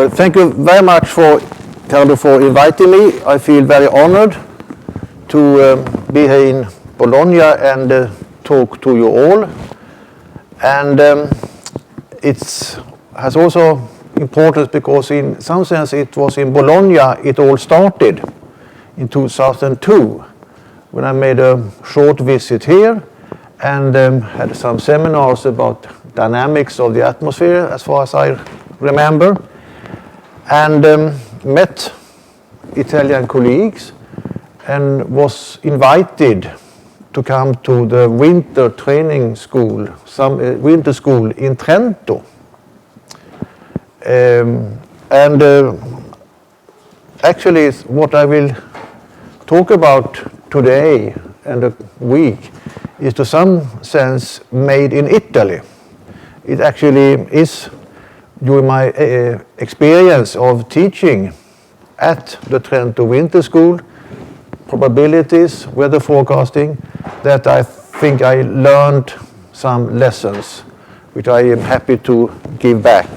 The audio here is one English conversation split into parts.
Well, thank you very much for inviting me. I feel very honored to be here in Bologna and talk to you all. And it has also importance because in some sense it was in Bologna it all started in 2002 when I made a short visit here and had some seminars about dynamics of the atmosphere as far as I remember. And met Italian colleagues and was invited to come to the winter training school, winter school in Trento. Actually what I will talk about today and a week is to some sense made in Italy. It actually is during my experience of teaching at the Trento Winter School, probabilities, weather forecasting, that I think I learned some lessons which I am happy to give back.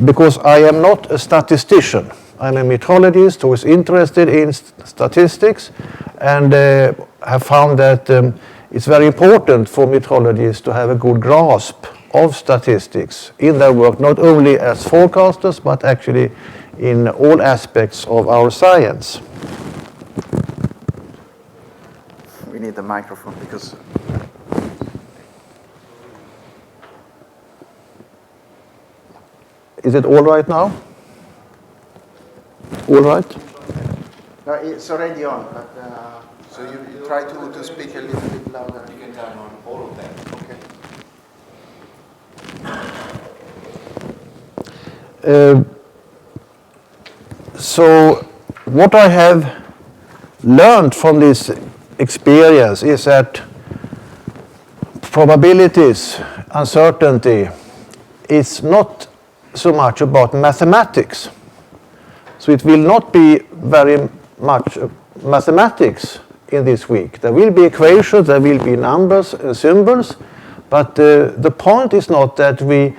Because I am not a statistician. I'm a meteorologist who is interested in statistics and have found that it's very important for meteorologists to have a good grasp of statistics in their work, not only as forecasters, but actually in all aspects of our science. We need the microphone because... Is it all right now? All right? No, it's already on, but so you try to speak a little bit louder. You can turn on all of them. Okay. So what I have learned from this experience is that probabilities, uncertainty, is not so much about mathematics. So it will not be very much mathematics in this week. There will be equations, there will be numbers and symbols, but the point is not that we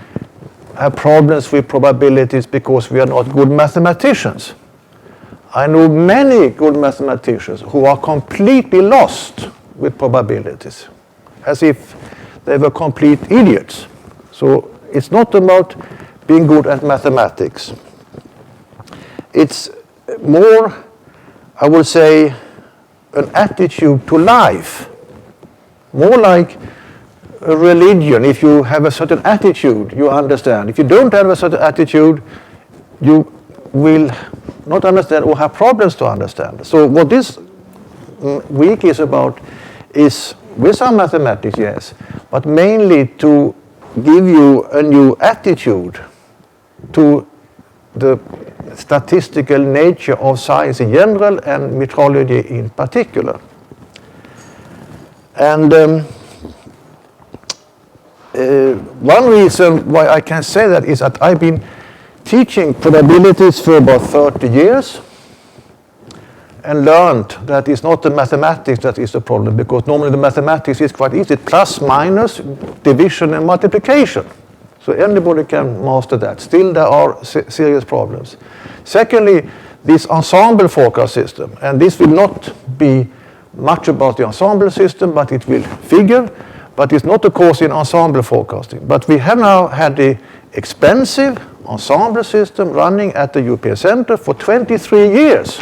have problems with probabilities because we are not good mathematicians. I know many good mathematicians who are completely lost with probabilities, as if they were complete idiots. So it's not about being good at mathematics. It's more, I would say, an attitude to life, more like a religion. If you have a certain attitude, you understand. If you don't have a certain attitude, you will not understand or have problems to understand. So what this week is about is, with some mathematics, yes, but mainly to give you a new attitude to the statistical nature of science in general and meteorology in particular. And one reason why I can say that is that I've been teaching probabilities for about 30 years and learned that it's not the mathematics that is the problem, because normally the mathematics is quite easy, plus, minus, division and multiplication. So anybody can master that. Still there are serious problems. Secondly, this ensemble forecast system, and this will not be much about the ensemble system, but it will figure, but it's not a course in ensemble forecasting. But we have now had the expensive ensemble system running at the European Center for 23 years.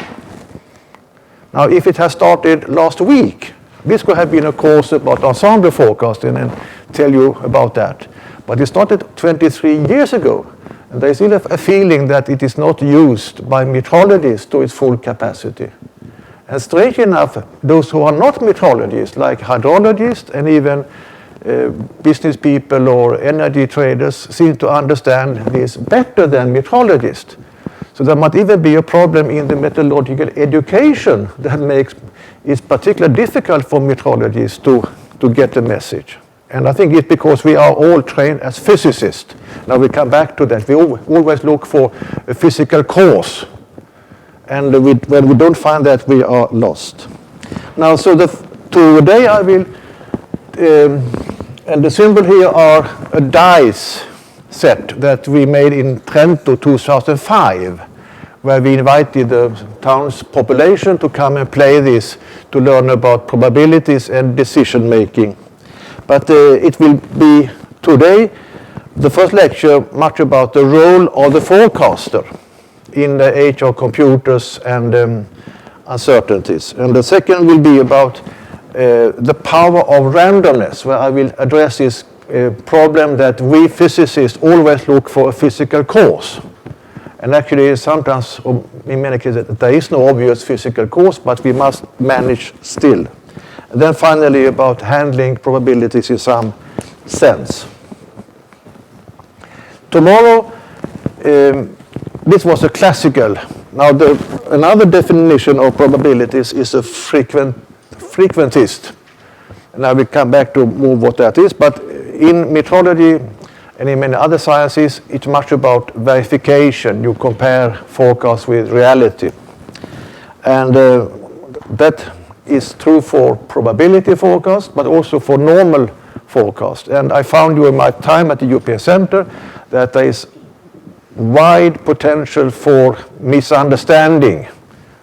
Now, if it has started last week, this could have been a course about ensemble forecasting and tell you about that. But it started 23 years ago, and there is still a feeling that it is not used by meteorologists to its full capacity. And strangely enough, those who are not meteorologists, like hydrologists and even business people or energy traders, seem to understand this better than meteorologists. So there might even be a problem in the meteorological education that makes it particularly difficult for meteorologists to get the message. And I think it's because we are all trained as physicists. Now we come back to that. We always look for a physical cause. And when we don't find that, we are lost. Now, so today I will, and the symbol here are a dice set that we made in Trento 2005, where we invited the town's population to come and play this to learn about probabilities and decision making. But it will be today, the first lecture, much about the role of the forecaster in the age of computers and uncertainties. And the second will be about the power of randomness, where I will address this problem that we physicists always look for a physical cause. And actually sometimes, or in many cases, there is no obvious physical cause, but we must manage still. And then finally about handling probabilities in some sense. Tomorrow, this was a classical. Now another definition of probabilities is a frequentist. And I will come back to more what that is. But in metrology and in many other sciences, it's much about verification. You compare forecasts with reality. And that is true for probability forecasts, but also for normal forecast. And I found during my time at the European Center that there is wide potential for misunderstanding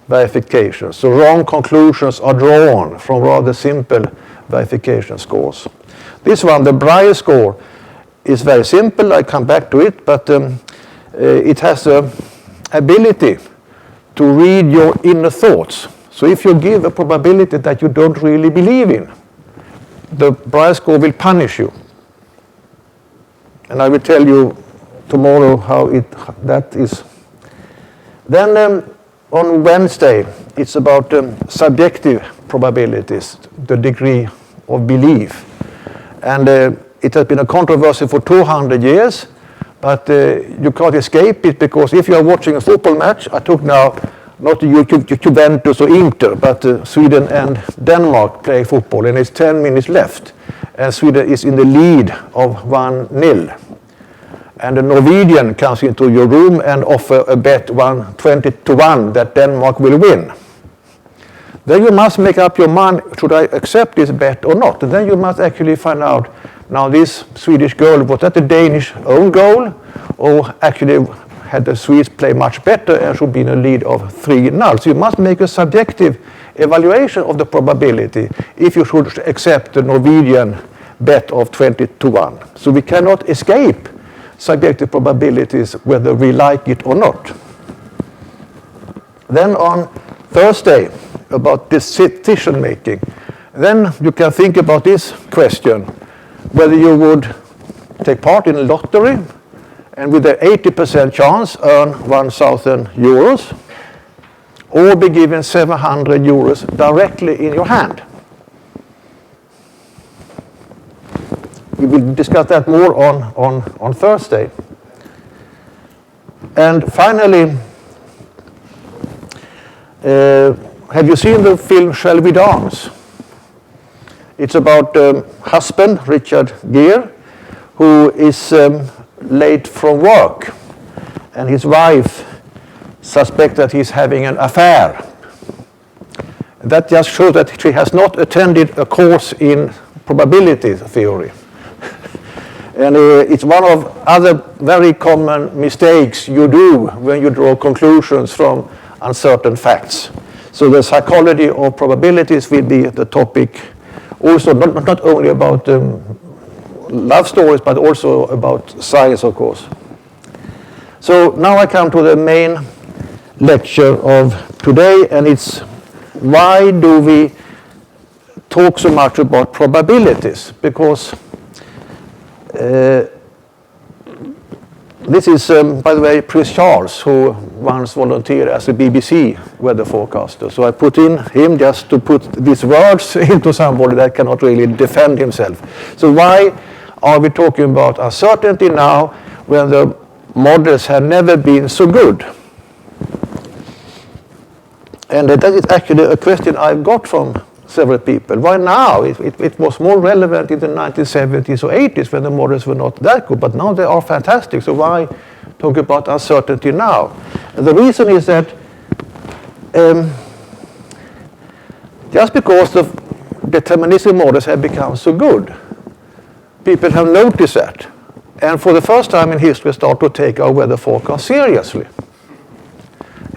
verification. So wrong conclusions are drawn from rather simple verification scores. This one, the Breyer score, is very simple. I come back to it, but it has the ability to read your inner thoughts. So if you give a probability that you don't really believe in, the Breyer score will punish you. And I will tell you tomorrow how that is. Then on Wednesday, it's about subjective probabilities, the degree of belief. And it has been a controversy for 200 years, but you can't escape it, because if you are watching a football match, I took now not Juventus or Inter, but Sweden and Denmark play football, and it's 10 minutes left, and Sweden is in the lead of 1-0. And a Norwegian comes into your room and offer a bet 20-1 that Denmark will win. Then you must make up your mind, should I accept this bet or not? And then you must actually find out, now this Swedish goal, was that a Danish own goal, or actually had the Swedes play much better and should be in a lead of 3-0? So you must make a subjective evaluation of the probability if you should accept the Norwegian bet of 20-1. So we cannot escape subjective probabilities whether we like it or not. Then on Thursday, about decision making, then you can think about this question, whether you would take part in a lottery and with an 80% chance earn 1,000 euros, or be given 700 euros directly in your hand. We will discuss that more on Thursday. And finally, have you seen the film Shall We Dance? It's about husband, Richard Gere, who is late from work, and his wife suspects that he's having an affair. That just shows that she has not attended a course in probability theory. And it's one of other very common mistakes you do when you draw conclusions from uncertain facts. So the psychology of probabilities will be the topic, also not only about love stories, but also about science, of course. So now I come to the main lecture of today, and it's why do we talk so much about probabilities? Because this is, by the way, Prince Charles, who once volunteered as a BBC weather forecaster. So I put in him just to put these words into somebody that cannot really defend himself. So why are we talking about uncertainty now when the models have never been so good? And that is actually a question I've got from several people. Why now? It was more relevant in the 1970s or 80s when the models were not that good, but now they are fantastic. So why talk about uncertainty now? And the reason is that just because the deterministic models have become so good, people have noticed that. and for the first time in history start to take our weather forecast seriously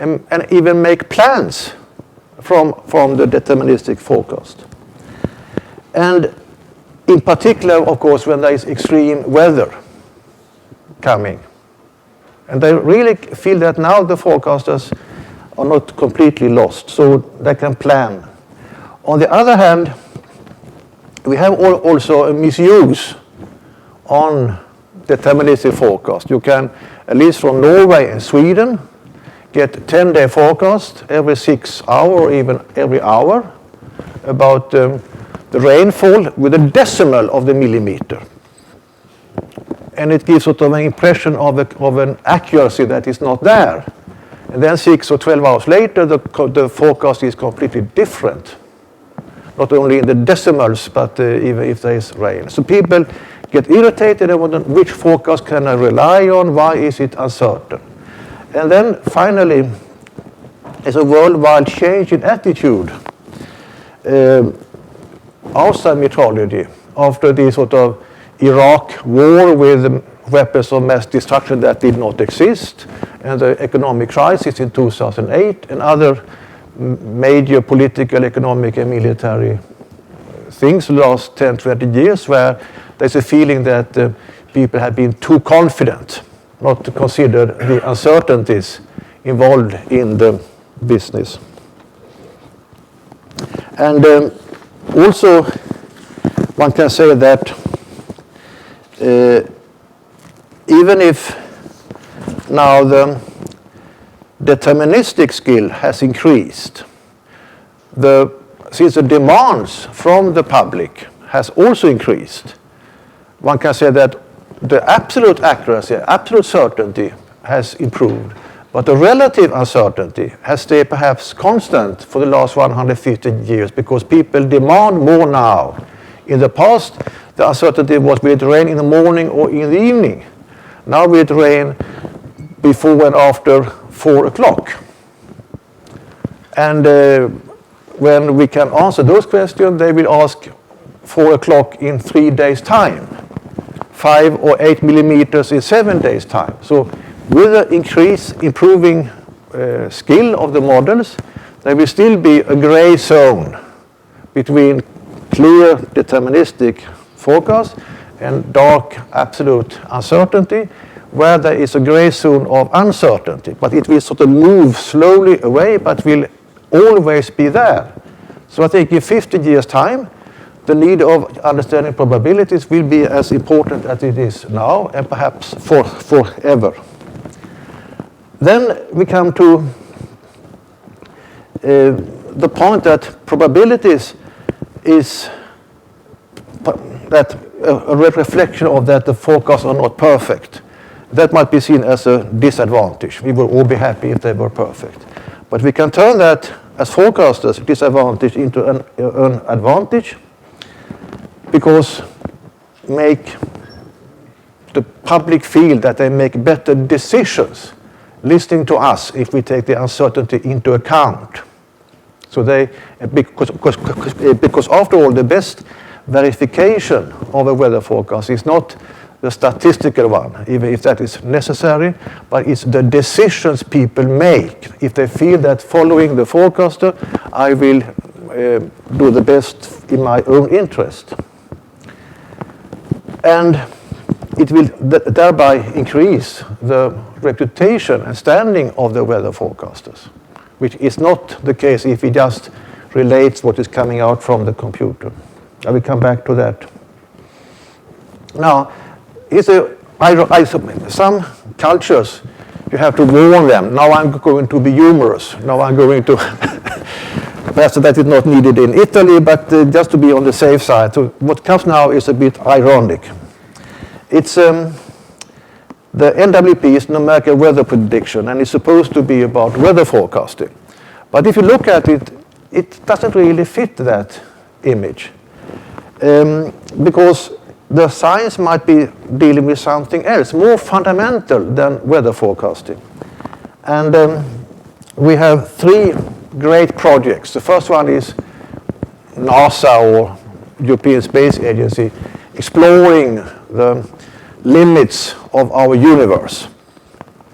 and even make plans from the deterministic forecast. And in particular, of course, when there is extreme weather coming. And they really feel that now the forecasters are not completely lost, so they can plan. On the other hand, we have also a misuse on deterministic forecast. You can, at least from Norway and Sweden, get 10-day forecast every 6 hours or even every hour about the rainfall with a decimal of the millimeter. And it gives sort of an impression of an accuracy that is not there. And then 6 or 12 hours later, the forecast is completely different. Not only in the decimals, but even if there is rain. So people get irritated and wonder, which forecast can I rely on? Why is it uncertain? And then finally, there's a worldwide change in attitude outside meteorology after the sort of Iraq war with weapons of mass destruction that did not exist, and the economic crisis in 2008, and other major political, economic, and military things the last 10, 20 years, where there's a feeling that people have been too confident not to consider the uncertainties involved in the business. And also, one can say that even if now the deterministic skill has increased, since the demands from the public has also increased, one can say that the absolute accuracy, absolute certainty has improved, but the relative uncertainty has stayed perhaps constant for the last 150 years because people demand more now. In the past, the uncertainty was will it rain in the morning or in the evening. Now will it rain before and after 4 o'clock. And when we can answer those questions, they will ask 4 o'clock in 3 days' time, 5 or 8 millimeters in 7 days' time. So with the improving skill of the models, there will still be a gray zone between clear deterministic forecast and dark absolute uncertainty, where there is a gray zone of uncertainty, but it will sort of move slowly away, but will always be there. So I think in 50 years' time, the need of understanding probabilities will be as important as it is now, and perhaps forever. Then we come to the point that probabilities is that a reflection of that the forecasts are not perfect. That might be seen as a disadvantage. We will all be happy if they were perfect. But we can turn that, as forecasters, disadvantage into an advantage, because make the public feel that they make better decisions listening to us if we take the uncertainty into account. So because after all, the best verification of a weather forecast is not the statistical one, even if that is necessary, but it's the decisions people make. If they feel that following the forecaster, I will do the best in my own interest. And it will thereby increase the reputation and standing of the weather forecasters, which is not the case if we just relate what is coming out from the computer. I will come back to that. Now, some cultures, you have to warn them. Now I'm going to be humorous. Now I'm going to, perhaps that is not needed in Italy, but just to be on the safe side. So what comes now is a bit ironic. It's the NWP is numerical weather prediction, and it's supposed to be about weather forecasting. But if you look at it, it doesn't really fit that image. Because the science might be dealing with something else, more fundamental than weather forecasting. And we have 3 great projects. The first one is NASA or European Space Agency exploring the limits of our universe.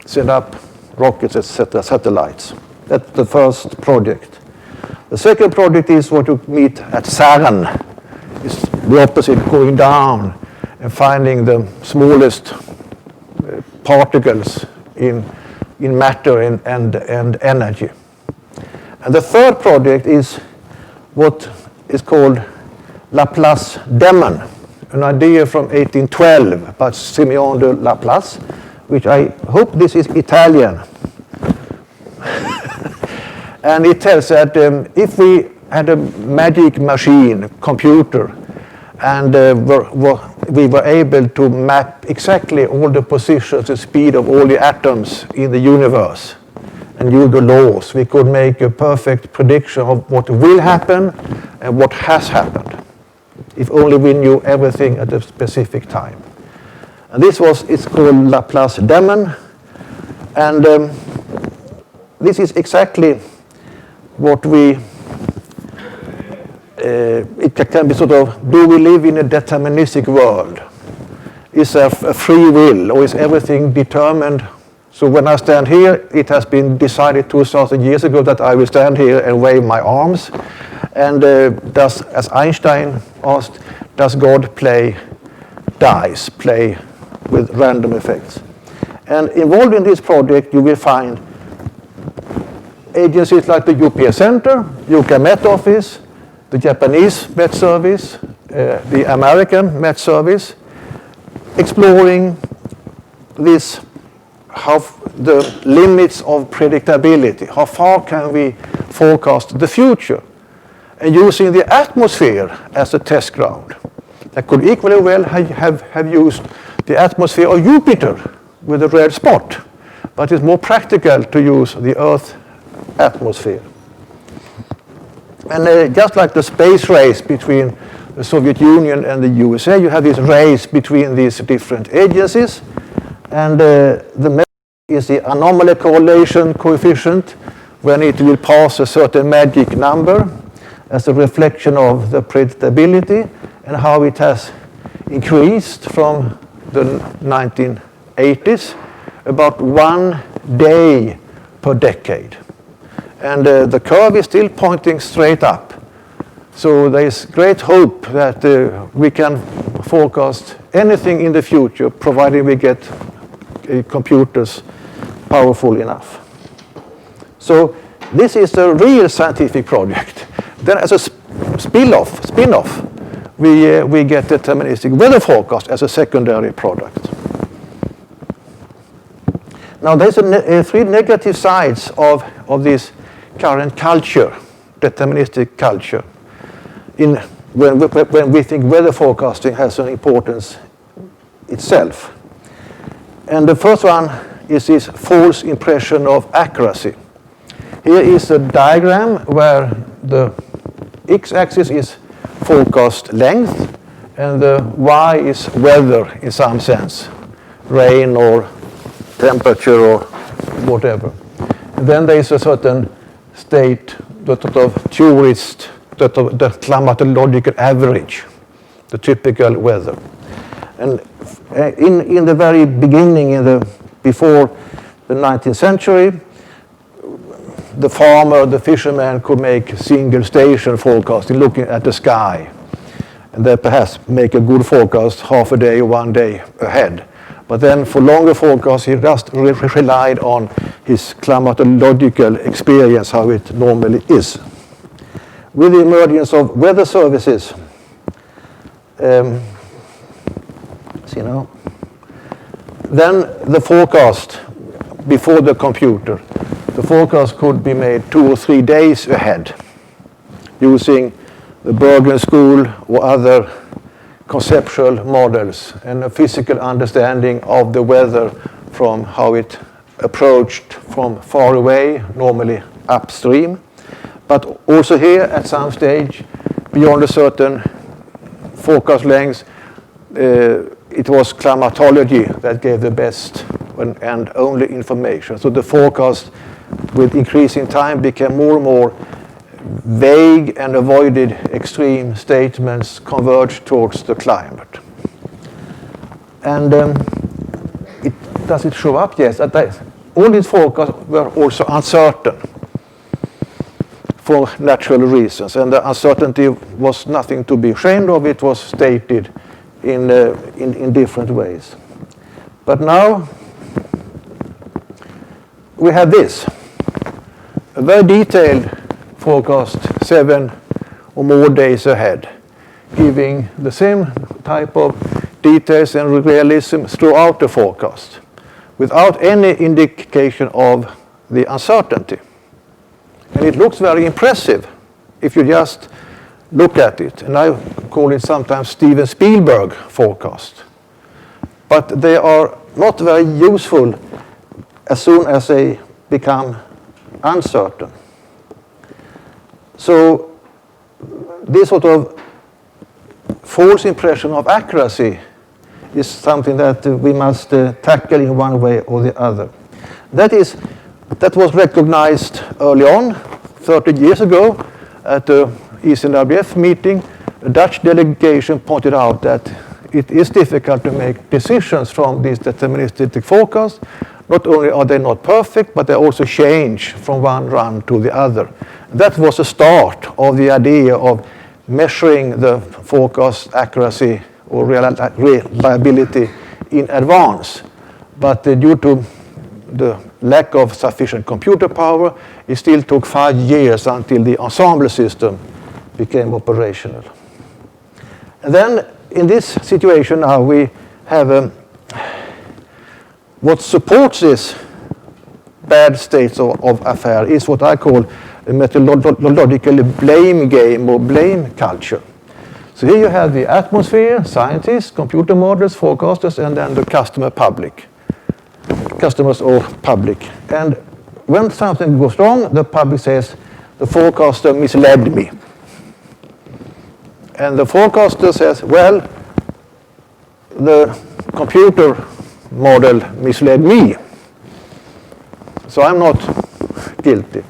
Set up rockets, etc., satellites. That's the first project. The second project is what you meet at CERN. It's the opposite, going down and finding the smallest particles in matter and energy. And the third project is what is called Laplace demon, an idea from 1812 by Simeon de Laplace, which I hope this is Italian. And it tells that if we had a magic machine, computer, and we were able to map exactly all the positions and speed of all the atoms in the universe and knew the laws, we could make a perfect prediction of what will happen and what has happened, if only we knew everything at a specific time. And it's called Laplace demon, and this is exactly what it can be sort of, do we live in a deterministic world? Is there a free will, or is everything determined? So when I stand here, it has been decided 2,000 years ago that I will stand here and wave my arms. And as Einstein asked, does God play with random effects? And involved in this project, you will find agencies like the European Center, UK Met Office, the Japanese Met Service, the American Met Service, exploring this, how the limits of predictability, how far can we forecast the future, and using the atmosphere as a test ground. That could equally well have used the atmosphere of Jupiter with a red spot, but it's more practical to use the Earth atmosphere. And just like the space race between the Soviet Union and the USA, you have this race between these different agencies, and the measure is the anomaly correlation coefficient when it will pass a certain magic number as a reflection of the predictability and how it has increased from the 1980s, about 1 day per decade. And the curve is still pointing straight up. So there is great hope that we can forecast anything in the future, provided we get computers powerful enough. So this is a real scientific project. Then as a spin-off, we get deterministic weather forecast as a secondary product. Now there's three negative sides of this current culture, deterministic culture, when we think weather forecasting has an importance itself. And the first one is this false impression of accuracy. Here is a diagram where the x-axis is forecast length and the y is weather in some sense, rain or temperature or whatever. And then there is a certain state, the sort of tourist, the climatological average, the typical weather. And in the very beginning, before the 19th century, the farmer, the fisherman could make single station forecasting, looking at the sky, and then perhaps make a good forecast half a day, 1 day ahead. But then for longer forecasts, he just relied on his climatological experience, how it normally is. With the emergence of weather services, then the forecast before the computer, the forecast could be made 2 or 3 days ahead using the Bergen School or other conceptual models and a physical understanding of the weather from how it approached from far away, normally upstream. But also here at some stage, beyond a certain forecast length, it was climatology that gave the best and only information. So the forecast with increasing time became more and more vague and avoided extreme statements, converged towards the climate. And does it show up? Yes. All these forecasts were also uncertain for natural reasons, and the uncertainty was nothing to be ashamed of. It was stated in different ways. But now we have this, a very detailed forecast 7 or more days ahead, giving the same type of details and realism throughout the forecast, without any indication of the uncertainty. And it looks very impressive if you just look at it. And I call it sometimes Steven Spielberg forecast. But they are not very useful as soon as they become uncertain. So this sort of false impression of accuracy is something that we must tackle in one way or the other. That was recognized early on, 30 years ago, at the ECNWF meeting. A Dutch delegation pointed out that it is difficult to make decisions from these deterministic forecasts. Not only are they not perfect, but they also change from one run to the other. That was the start of the idea of measuring the forecast accuracy or reliability in advance. But due to the lack of sufficient computer power, it still took 5 years until the Ensemble system became operational. And then in this situation now we have what supports this bad state of affair is what I call a methodological blame game or blame culture. So here you have the atmosphere, scientists, computer models, forecasters, and then the customers or public. And when something goes wrong, the public says, the forecaster misled me. And the forecaster says, well, the computer model misled me, so I'm not guilty.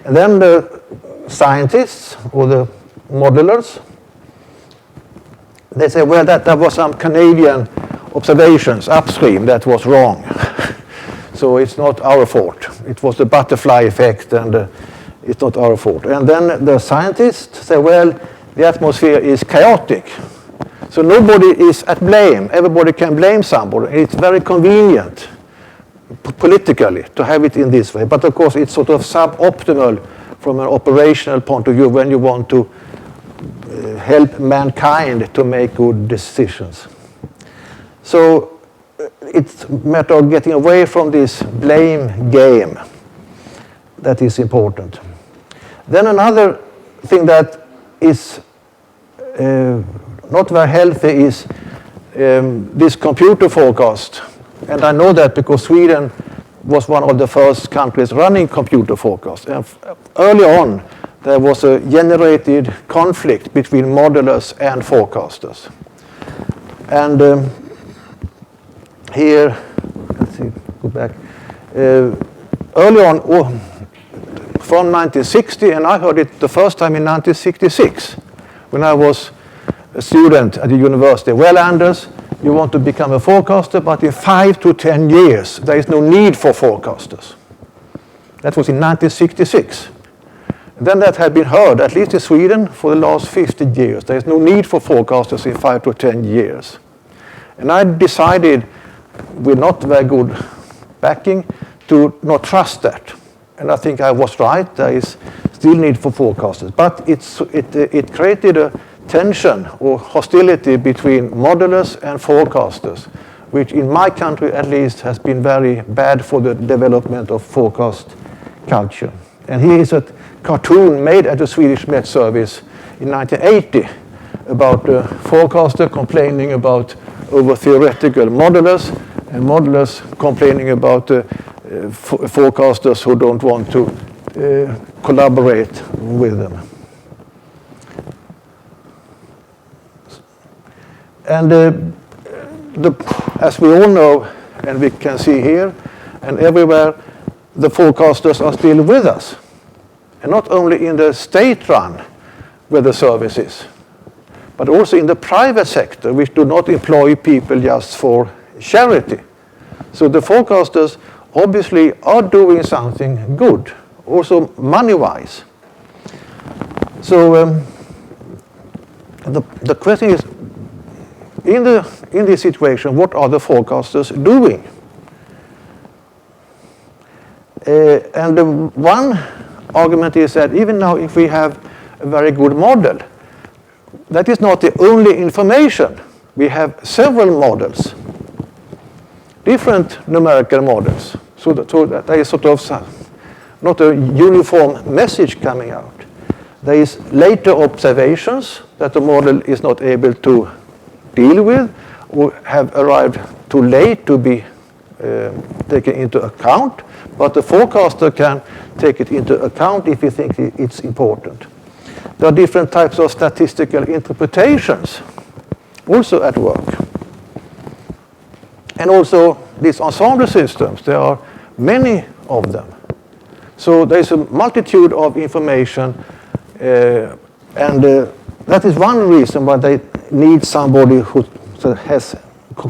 And then the scientists or the modelers, they say, well, that was some Canadian observations upstream that was wrong. So it's not our fault. It was the butterfly effect, and it's not our fault. And then the scientists say, well, the atmosphere is chaotic. So nobody is at blame. Everybody can blame somebody. It's very convenient politically to have it in this way. But of course, it's sort of suboptimal from an operational point of view when you want to help mankind to make good decisions. So it's a matter of getting away from this blame game. That is important. Then another thing that is not very healthy is this computer forecast. And I know that because Sweden was one of the first countries running computer forecasts. And early on, there was a generated conflict between modelers and forecasters. And here, let's see, go back. Early on, from 1960, and I heard it the first time in 1966, when I was a student at the university. Well, Anders, you want to become a forecaster, but in 5 to 10 years, there is no need for forecasters. That was in 1966. And then that had been heard, at least in Sweden, for the last 50 years. There is no need for forecasters in 5 to 10 years. And I decided, with not very good backing, to not trust that. And I think I was right. There is still need for forecasters. But it created a tension or hostility between modelers and forecasters, which in my country at least has been very bad for the development of forecast culture. And here is a cartoon made at the Swedish Met Service in 1980 about a forecaster complaining about over theoretical modelers, and modelers complaining about forecasters who don't want to collaborate with them. And as we all know, and we can see here and everywhere, the forecasters are still with us. And not only in the state-run weather services, but also in the private sector, which do not employ people just for charity. So the forecasters obviously are doing something good, also money-wise. So the question is, in this situation, what are the forecasters doing? And one argument is that even now, if we have a very good model, that is not the only information. We have several models, different numerical models, so that there is sort of not a uniform message coming out. There is later observations that the model is not able to deal with or have arrived too late to be taken into account, but the forecaster can take it into account if he thinks it's important. There are different types of statistical interpretations also at work. And also these ensemble systems, there are many of them. So there is a multitude of information, and that is one reason why they need somebody who has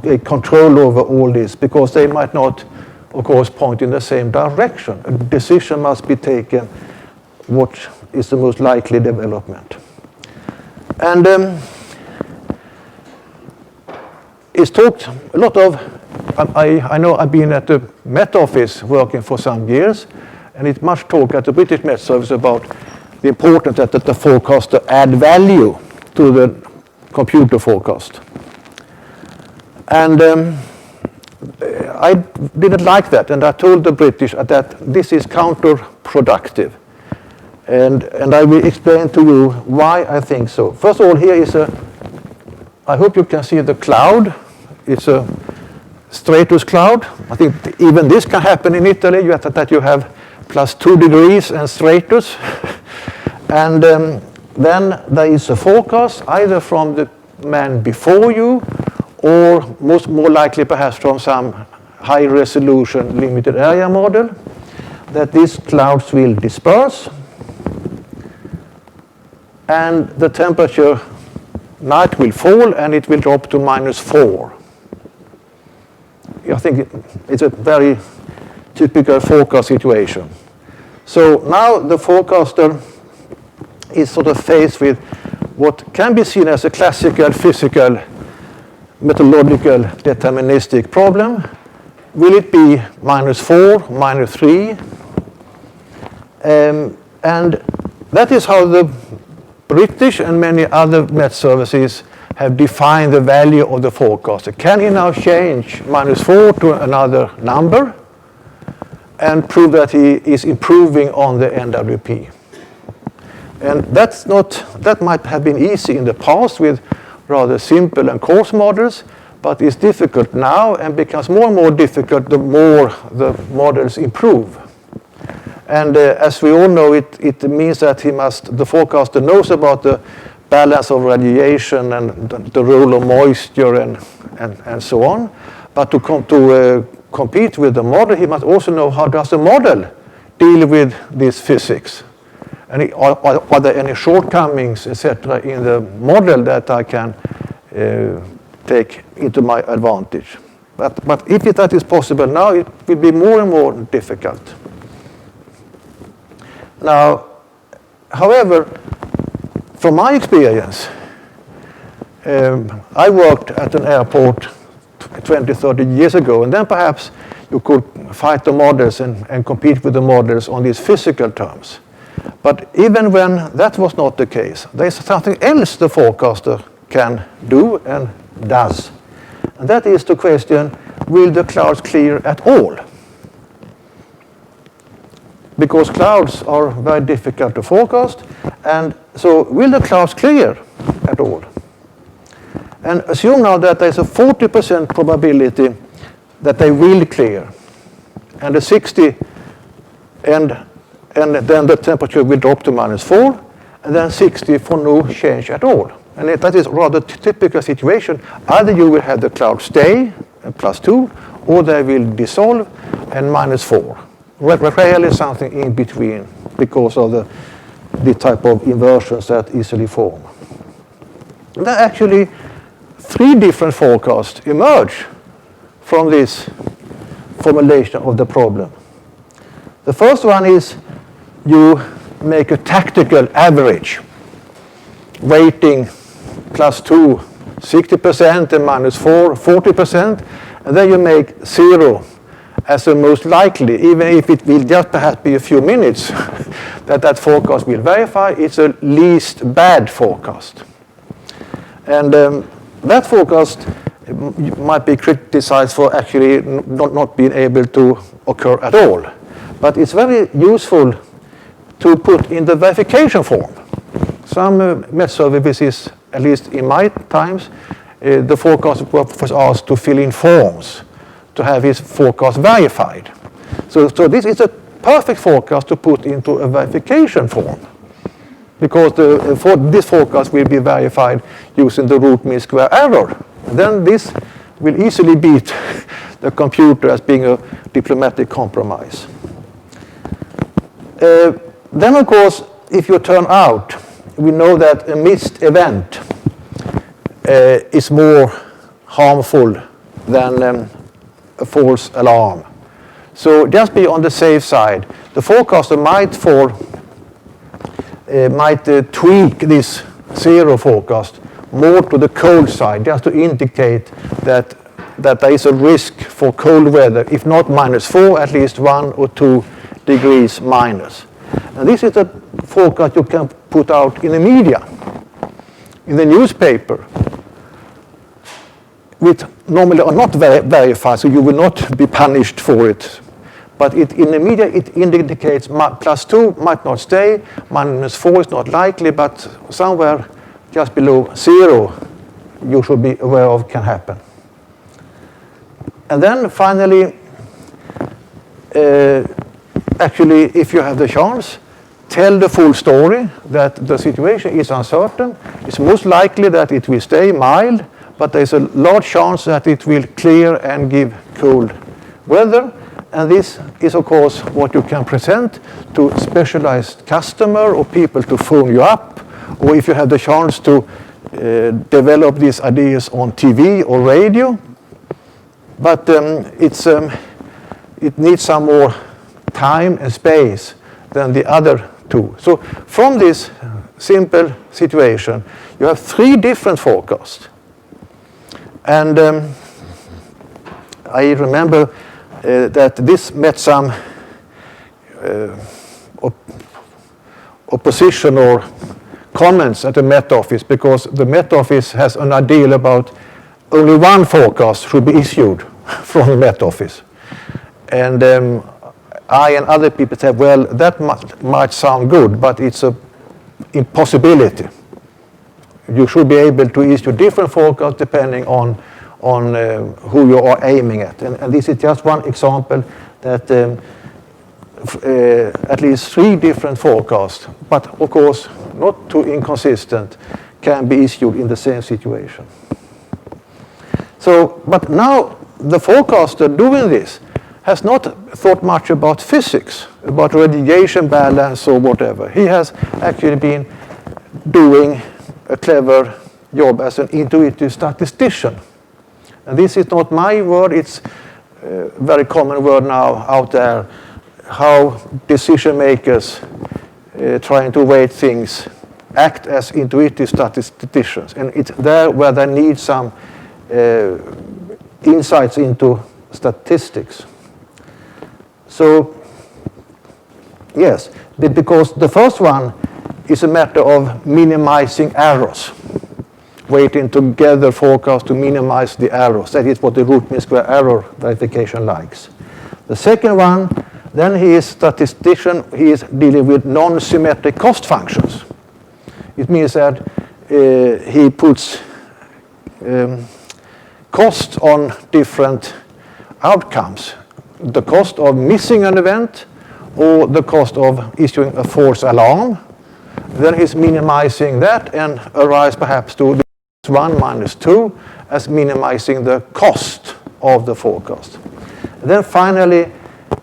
a control over all this, because they might not, of course, point in the same direction. A decision must be taken what is the most likely development. And it's talked a lot of, I know I've been at the Met Office working for some years, and it's much talk at the British Met Service about the importance that the forecaster add value to the computer forecast. And I didn't like that, and I told the British that this is counterproductive. And I will explain to you why I think so. First of all, here is I hope you can see the cloud. It's a Stratus Cloud. I think even this can happen in Italy, that you have +2 degrees and stratus. And then there is a forecast, either from the man before you, or more likely perhaps from some high-resolution limited area model, that these clouds will disperse, and the temperature night will fall, and it will drop to -4. I think it's a very typical forecast situation. So now the forecaster is sort of faced with what can be seen as a classical physical methodological deterministic problem. Will it be -4, -3? And that is how the British and many other Met services have defined the value of the forecaster. Can he now change -4 to another number and prove that he is improving on the NWP? And that might have been easy in the past with rather simple and coarse models, but it's difficult now and becomes more and more difficult the more the models improve. And as we all know, it means that the forecaster knows about the balance of radiation and the role of moisture and so on. But to compete with the model, he must also know how does the model deal with this physics. And are there any shortcomings, etc., in the model that I can take into my advantage? But if that is possible now, it will be more and more difficult. Now, however, from my experience, I worked at an airport 20, 30 years ago, and then perhaps you could fight the models and compete with the models on these physical terms. But even when that was not the case, there is something else the forecaster can do and does. And that is the question, will the clouds clear at all? Because clouds are very difficult to forecast, and so will the clouds clear at all? And assume now that there's a 40% probability that they will clear, and a 60, and then the temperature will drop to -4, and then 60 for no change at all. And that is a rather typical situation. Either you will have the cloud stay at +2, or they will dissolve and -4. Rarely something in between because of the type of inversions that easily form. There are actually 3 different forecasts emerge from this formulation of the problem. The first one is you make a tactical average, weighting +2, 60% and -4, 40%, and then you make 0 as the most likely, even if it will just perhaps be a few minutes that forecast will verify. It's a least bad forecast. And that forecast might be criticized for actually not being able to occur at all. But it's very useful to put in the verification form. Some Met services, at least in my times, the forecast was asked to fill in forms to have his forecast verified. So this is a perfect forecast to put into a verification form, because this forecast will be verified using the root mean square error. Then this will easily beat the computer as being a diplomatic compromise. Then, of course, if you turn out, we know that a missed event is more harmful than a false alarm. So just be on the safe side. The forecaster might tweak this 0 forecast more to the cold side, just to indicate that there is a risk for cold weather, if not -4, at least 1 or 2 degrees minus. And this is a forecast you can put out in the media, in the newspaper, which normally are not verified, so you will not be punished for it. But in the media, it indicates +2 might not stay, -4 is not likely, but somewhere just below 0 you should be aware of can happen. And then finally, actually, if you have the chance, tell the full story, that the situation is uncertain. It's most likely that it will stay mild, but there's a large chance that it will clear and give cold weather. And this is, of course, what you can present to specialized customer or people to phone you up, or if you have the chance to develop these ideas on TV or radio. But it needs some more time and space than the other 2. So from this simple situation, you have 3 different forecasts. And I remember that this met some opposition or comments at the Met Office, because the Met Office has an ideal about only 1 forecast should be issued from the Met Office. And I and other people said, well, that might sound good, but it's an impossibility. You should be able to issue different forecasts depending on who you are aiming at. And this is just one example that at least 3 different forecasts, but of course not too inconsistent, can be issued in the same situation. So, but now the forecaster doing this has not thought much about physics, about radiation balance or whatever. He has actually been doing a clever job as an intuitive statistician. And this is not my word, it's a very common word now out there, how decision makers trying to weight things act as intuitive statisticians. And it's there where they need some insights into statistics. So, yes, because the first one is a matter of minimizing errors, weighting together forecasts to minimize the errors. That is what the root mean square error verification likes. The second one, then he is statistician, he is dealing with non-symmetric cost functions. It means that he puts costs on different outcomes. The cost of missing an event or the cost of issuing a false alarm. Then he's minimizing that and arrives perhaps to 1 minus 2 as minimizing the cost of the forecast. And then finally,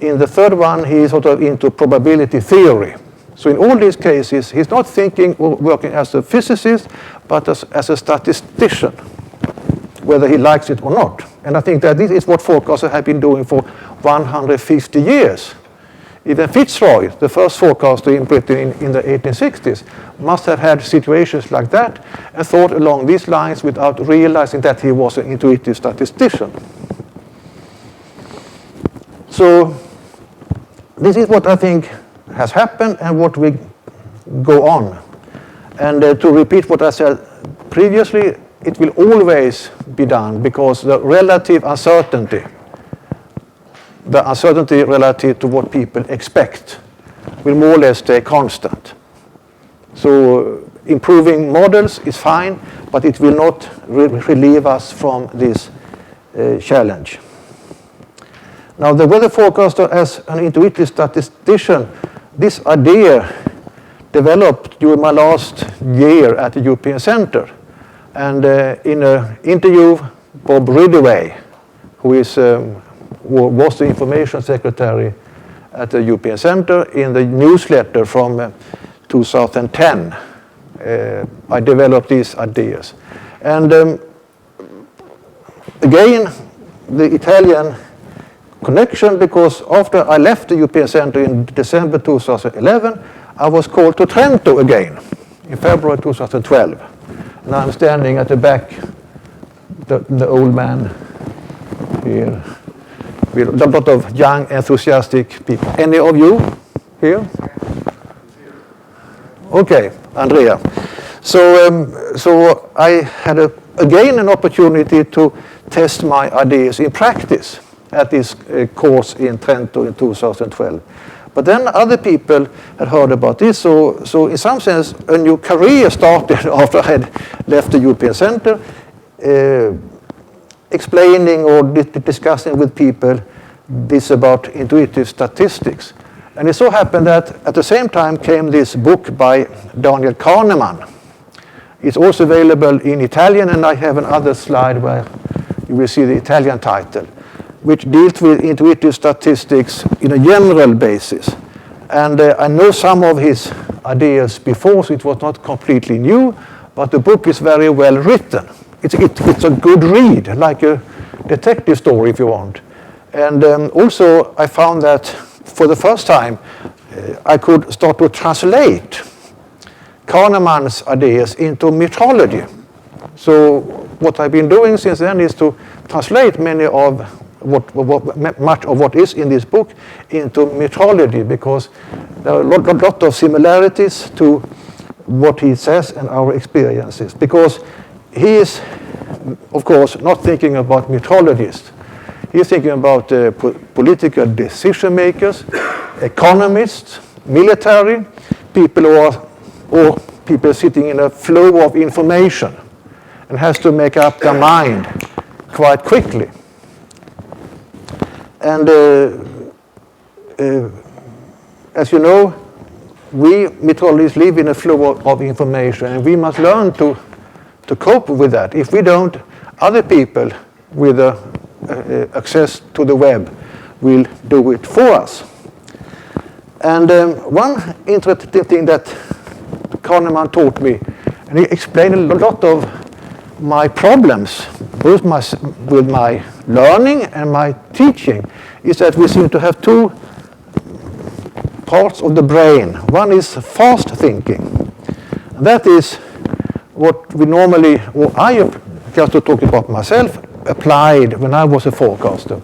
in the third one, he is sort of into probability theory. So in all these cases, he's not thinking or working as a physicist, but as a statistician, whether he likes it or not. And I think that this is what forecasters have been doing for 150 years. Even Fitzroy, the first forecaster in Britain in the 1860s, must have had situations like that and thought along these lines without realizing that he was an intuitive statistician. So this is what I think has happened and what we go on. And to repeat what I said previously, it will always be done because the relative uncertainty, the uncertainty relative to what people expect, will more or less stay constant. So improving models is fine, but it will not relieve us from this challenge. Now, the weather forecaster as an intuitive statistician, this idea developed during my last year at the European Centre. And in an interview, Bob Ridgway, who was the information secretary at the European Centre, in the newsletter from 2010, I developed these ideas. And again, the Italian connection, because after I left the European Centre in December 2011, I was called to Trento again in February 2012. And I'm standing at the back, the old man here, with a lot of young, enthusiastic people. Any of you here? Okay, Andrea. So I had again an opportunity to test my ideas in practice at this course in Trento in 2012. But then other people had heard about this, so in some sense a new career started after I had left the European Centre, explaining or discussing with people this about intuitive statistics. And it so happened that at the same time came this book by Daniel Kahneman. It's also available in Italian, and I have another slide where you will see the Italian title, which deals with intuitive statistics in a general basis. And I know some of his ideas before, so it was not completely new, but the book is very well written. It's a good read, like a detective story if you want. And also I found that for the first time I could start to translate Kahneman's ideas into metrology. So what I've been doing since then is to translate many of much of what is in this book into metrology, because there are a lot of similarities to what he says and our experiences. Because he is, of course, not thinking about metrologists. He's thinking about political decision makers, economists, military, people who are, or people sitting in a flow of information and has to make up their mind quite quickly. And as you know, we meteorologists live in a flow of information, and we must learn to cope with that. If we don't, other people with access to the web will do it for us. And one interesting thing that Kahneman taught me, and he explained a lot of my problems, both with my learning and my teaching, is that we seem to have two parts of the brain. One is fast thinking. That is what we normally, or I, just to talk about myself, applied when I was a forecaster.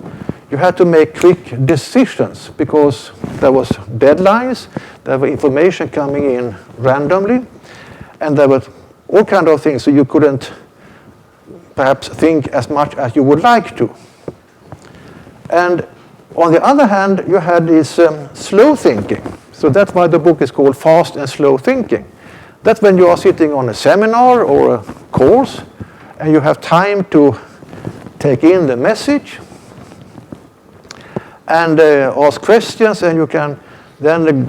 You had to make quick decisions because there was deadlines, there were information coming in randomly, and there were all kinds of things, so you couldn't perhaps think as much as you would like to. And on the other hand, you had this slow thinking. So that's why the book is called Fast and Slow Thinking. That's when you are sitting on a seminar or a course, and you have time to take in the message and ask questions, and you can then,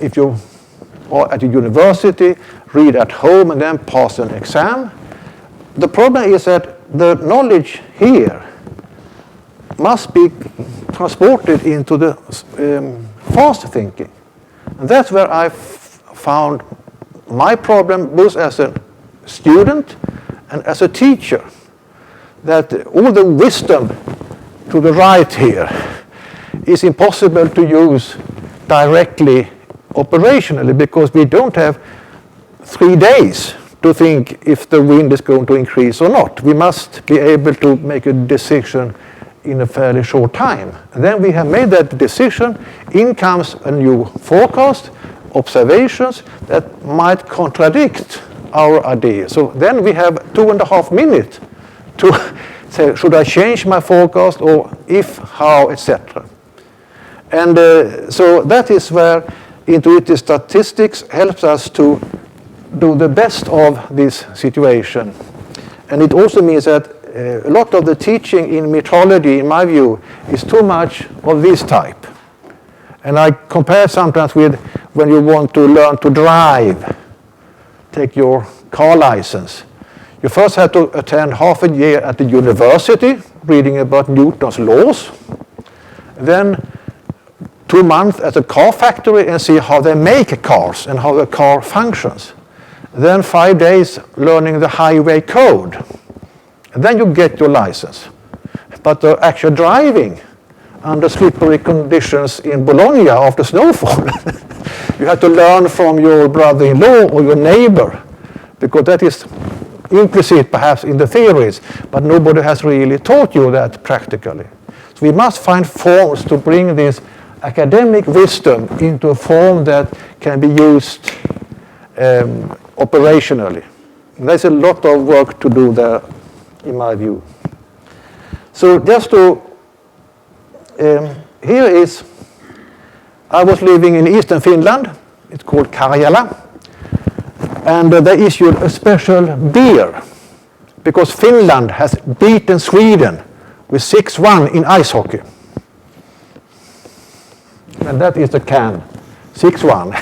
if you are at a university, read at home and then pass an exam. The problem is that the knowledge here must be transported into the fast thinking. And that's where I found my problem both as a student and as a teacher, that all the wisdom to the right here is impossible to use directly operationally, because we don't have 3 days to think if the wind is going to increase or not. We must be able to make a decision in a fairly short time. And then we have made that decision, in comes a new forecast, observations that might contradict our idea. So then we have 2.5 minutes to say, should I change my forecast, or if, how, etc. And so that is where intuitive statistics helps us to do the best of this situation. And it also means that a lot of the teaching in metrology, in my view, is too much of this type. And I compare sometimes with when you want to learn to drive, take your car license. You first have to attend half a year at the university, reading about Newton's laws. Then 2 months at a car factory and see how they make cars and how the car functions. Then 5 days learning the highway code. And then you get your license. But the actual driving under slippery conditions in Bologna after snowfall, you have to learn from your brother-in-law or your neighbor, because that is implicit perhaps in the theories, but nobody has really taught you that practically. So we must find forms to bring this academic wisdom into a form that can be used operationally. And there's a lot of work to do there, in my view. So just to, here is, I was living in eastern Finland, it's called Karjala, and they issued a special beer, because Finland has beaten Sweden with 6-1 in ice hockey. And that is the can, 6-1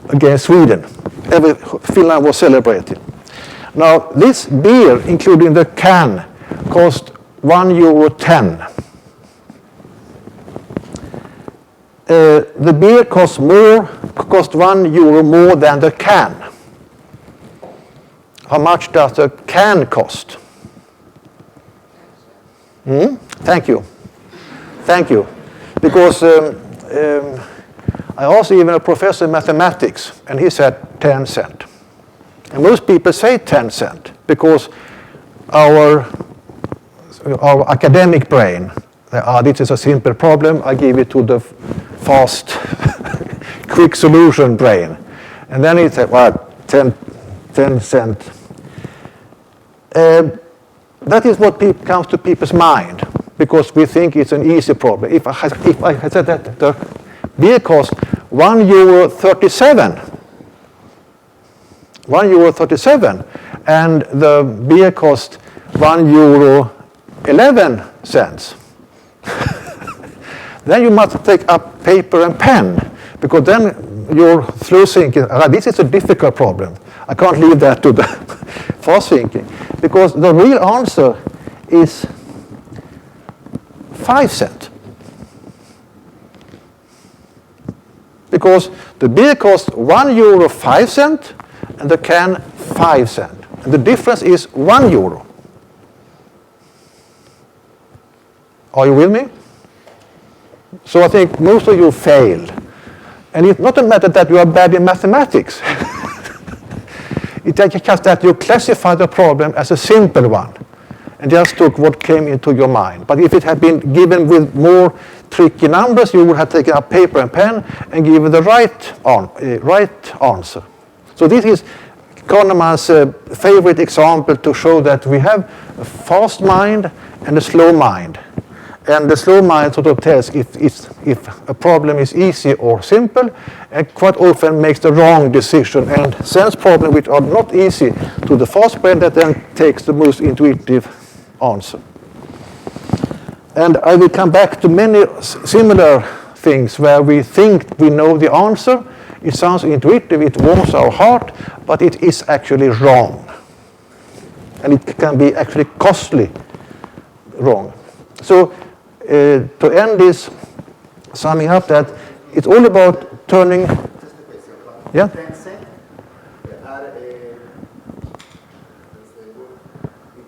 against Sweden. Finland was celebrating. Now this beer, including the can, cost €1.10. The beer cost €1 more than the can. How much does the can cost? Thank you. Thank you. Because I asked even a professor in mathematics, and he said 10 cents. And most people say 10 cents because our academic brain, this is a simple problem, I give it to the fast, quick solution brain. And then he said, well, 10 cents. That is what comes to people's mind, because we think it's an easy problem. If I had said that the beer cost €1.37, €1.37, and the beer cost €1.11, then you must take up paper and pen, because then you're through thinking, this is a difficult problem. I can't leave that to the fast thinking, because the real answer is 5 cents. Because the beer costs €1.05 and the can 5 cents. And the difference is €1. Are you with me? So I think most of you failed. And it's not a matter that you are bad in mathematics. It's just that you classify the problem as a simple one and just took what came into your mind. But if it had been given with more tricky numbers, you would have taken up paper and pen and given the right answer. So this is Kahneman's favorite example to show that we have a fast mind and a slow mind. And the slow mind sort of tells if a problem is easy or simple, and quite often makes the wrong decision and sends problems which are not easy to the fast brain that then takes the most intuitive answer. And I will come back to many similar things where we think we know the answer. It sounds intuitive, it warms our heart, but it is actually wrong. And it can be actually costly wrong. So to end this, summing up that it's all about turning Yeah? 10 cent are it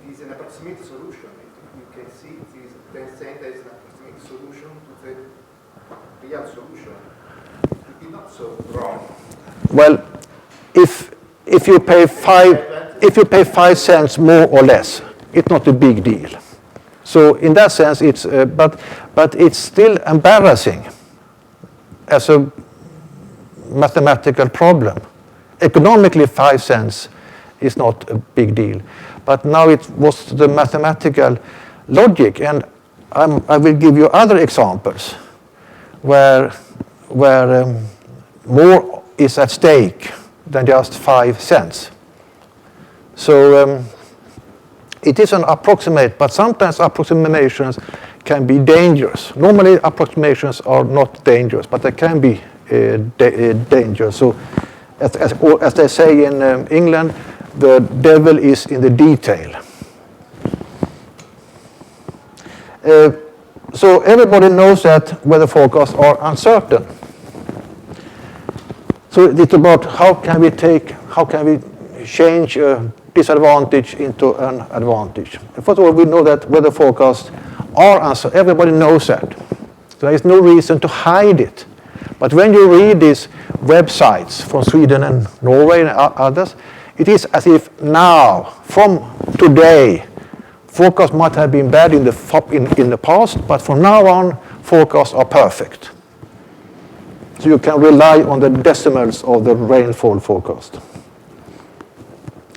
is an approximate solution. You can see it is 10 cent as an approximate solution to the real solution. It is not so wrong. Well, if you pay 5 cents more or less, it's not a big deal. So in that sense, it's but it's still embarrassing as a mathematical problem. Economically, 5 cents is not a big deal, but now it was the mathematical logic, and I will give you other examples where more is at stake than just 5 cents. So it is an approximate, but sometimes approximations can be dangerous. Normally approximations are not dangerous, but they can be dangerous. So as they say in England, the devil is in the detail. So everybody knows that weather forecasts are uncertain. So it's about how can we change a disadvantage into an advantage. First of all, we know that weather forecasts are uncertain. Everybody knows that. There is no reason to hide it. But when you read these websites from Sweden and Norway and others, it is as if now, from today, forecasts might have been bad in the past, but from now on, forecasts are perfect. So you can rely on the decimals of the rainfall forecast.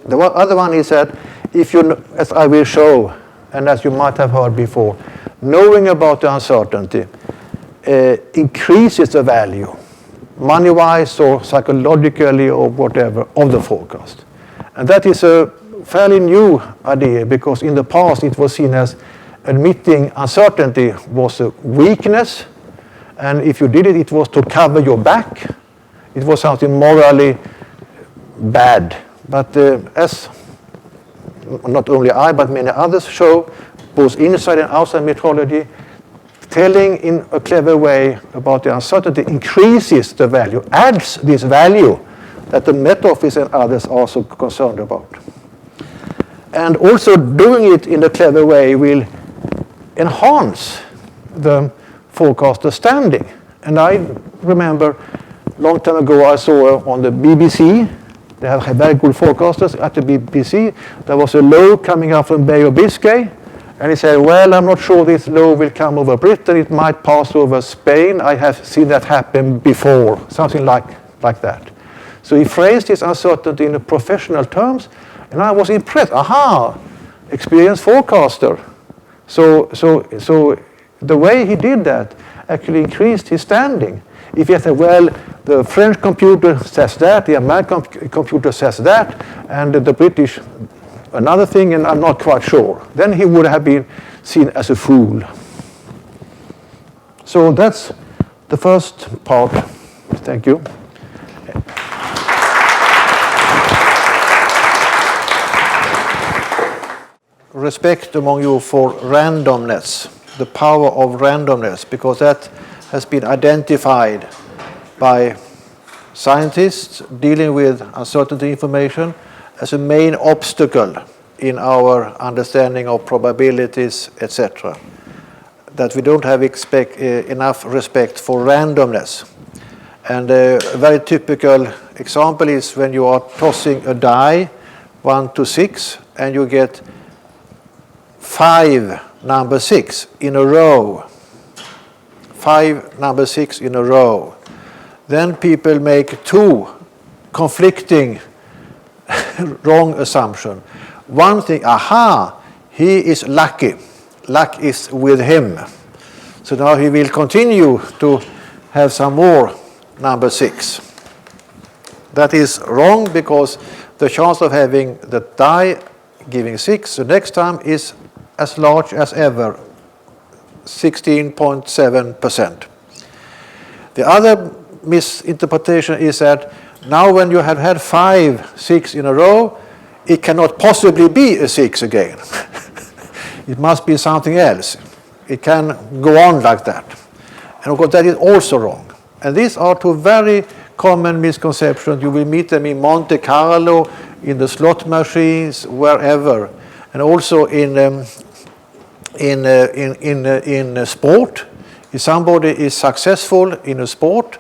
The other one is that if you, as I will show, and as you might have heard before, knowing about the uncertainty increases the value, money-wise or psychologically or whatever, of the forecast. And that is a fairly new idea, because in the past it was seen as admitting uncertainty was a weakness, and if you did it, it was to cover your back. It was something morally bad. But as not only I, but many others show, both inside and outside meteorology, telling in a clever way about the uncertainty increases the value, adds this value that the Met Office and others are so concerned about. And also doing it in a clever way will enhance the forecaster standing. And I remember a long time ago I saw on the BBC, they have very good forecasters at the BBC, there was a low coming up from Bay of Biscay, and he said, well, I'm not sure this low will come over Britain, it might pass over Spain, I have seen that happen before, something like that. So he phrased his uncertainty in professional terms, and I was impressed. Aha, experienced forecaster. So the way he did that actually increased his standing. If you say, well, the French computer says that, the American computer says that, and the British another thing, and I'm not quite sure, then he would have been seen as a fool. So that's the first part. Thank you. Respect among you for randomness, the power of randomness, because that has been identified by scientists dealing with uncertainty information as a main obstacle in our understanding of probabilities, etc. That we don't have enough respect for randomness. And a very typical example is when you are tossing a die, 1 to 6, and you get 5 number 6 in a row. 5 number 6 in a row. Then people make 2 conflicting wrong assumption. One thing, aha, he is lucky. Luck is with him. So now he will continue to have some more number 6. That is wrong, because the chance of having the die giving 6 the next time is as large as ever, 16.7%. The other misinterpretation is that now when you have had 5 6 in a row, it cannot possibly be a 6 again. It must be something else. It can go on like that. And of course that is also wrong. And these are 2 very common misconception. You will meet them in Monte Carlo, in the slot machines, wherever, and also in sport. If somebody is successful in a sport,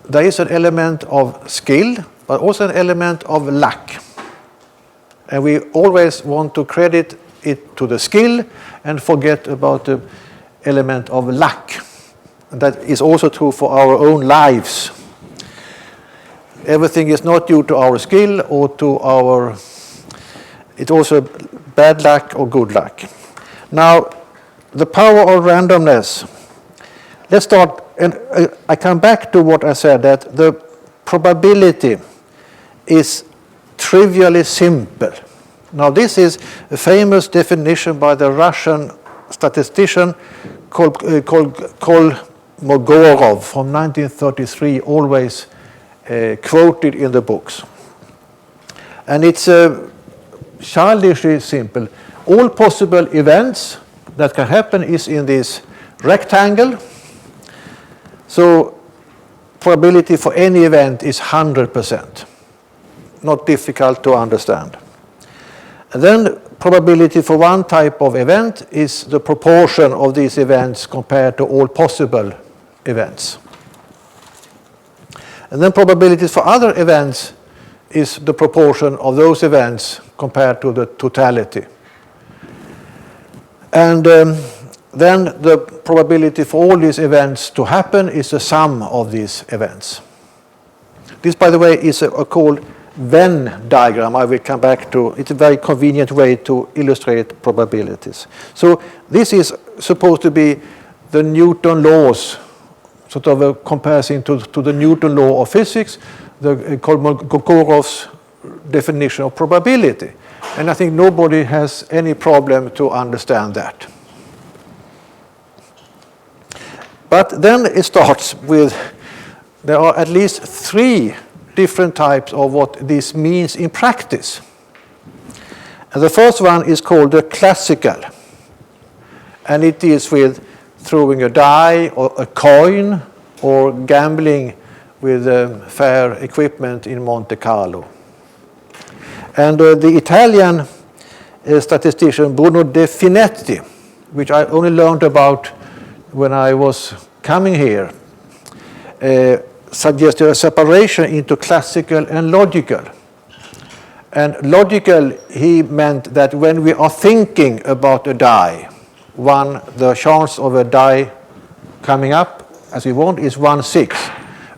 there is an element of skill, but also an element of luck. And we always want to credit it to the skill and forget about the element of luck. And that is also true for our own lives. Everything is not due to our skill or to our, it's also bad luck or good luck. Now, the power of randomness. Let's start, and I come back to what I said, that the probability is trivially simple. Now, this is a famous definition by the Russian statistician Kolmogorov from 1933, always quoted in the books. And it's childishly simple. All possible events that can happen is in this rectangle. So probability for any event is 100%. Not difficult to understand. And then probability for one type of event is the proportion of these events compared to all possible events. And then probabilities for other events is the proportion of those events compared to the totality. And then the probability for all these events to happen is the sum of these events. This, by the way, is called Venn diagram. I will come back to. It's a very convenient way to illustrate probabilities. So this is supposed to be the Newton laws, sort of a comparison to the Newton law of physics, the Kolmogorov's definition of probability. And I think nobody has any problem to understand that. But then it starts with, there are at least 3 different types of what this means in practice. And the first one is called the classical. And it deals with throwing a die or a coin or gambling with fair equipment in Monte Carlo. And the Italian statistician Bruno De Finetti, which I only learned about when I was coming here, suggested a separation into classical and logical. And logical, he meant that when we are thinking about a die, the chance of a die coming up as we want is 1/6,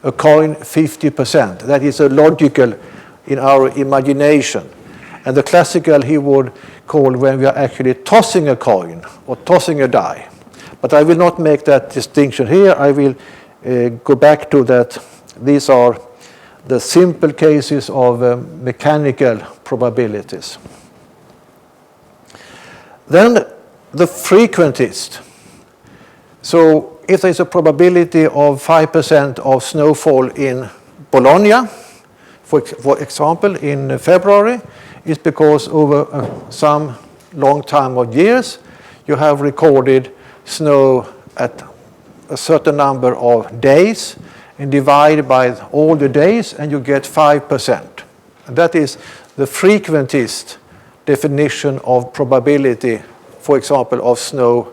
a coin 50%. That is a logical in our imagination. And the classical he would call when we are actually tossing a coin or tossing a die. But I will not make that distinction here. I will go back to that. These are the simple cases of mechanical probabilities. Then the frequentist. So if there is a probability of 5% of snowfall in Bologna, for example, in February, it's because over some long time of years, you have recorded snow at a certain number of days and divide by all the days and you get 5%. And that is the frequentist definition of probability, for example, of snow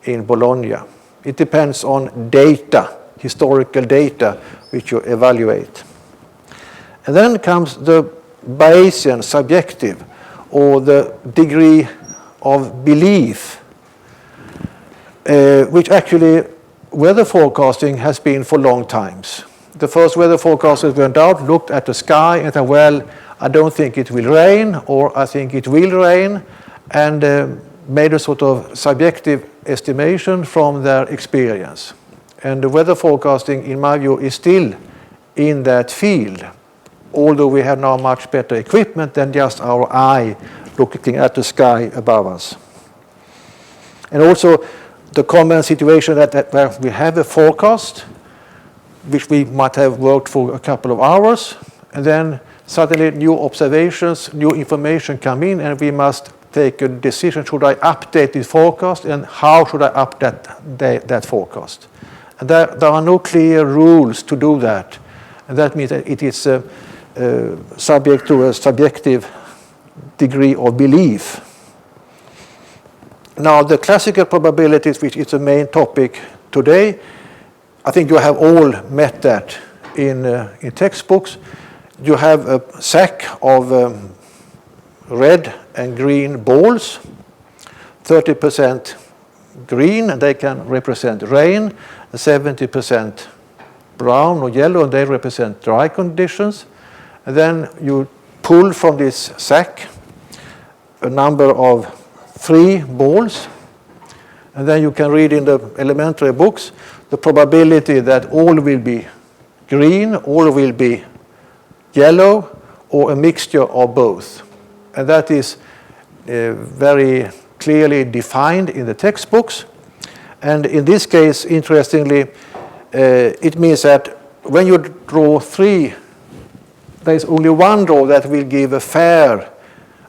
in Bologna. It depends on data, historical data, which you evaluate. And then comes the Bayesian subjective, or the degree of belief, which actually weather forecasting has been for long times. The first weather forecasters went out, looked at the sky and said, well, I don't think it will rain, or I think it will rain, and made a sort of subjective estimation from their experience. And the weather forecasting, in my view, is still in that field, although we have now much better equipment than just our eye looking at the sky above us. And also the common situation that where we have a forecast, which we might have worked for a couple of hours, and then suddenly new observations, new information come in, and we must take a decision, should I update this forecast, and how should I update that forecast? And there are no clear rules to do that. And that means that it is subject to a subjective degree of belief. Now, the classical probabilities, which is the main topic today, I think you have all met that in textbooks. You have a sack of red and green balls, 30% green, and they can represent rain, 70% brown or yellow, and they represent dry conditions. And then you pull from this sack a number of 3 balls, and then you can read in the elementary books the probability that all will be green, all will be yellow, or a mixture of both. And that is very clearly defined in the textbooks. And in this case, interestingly, it means that when you draw 3, there is only one draw that will give a fair,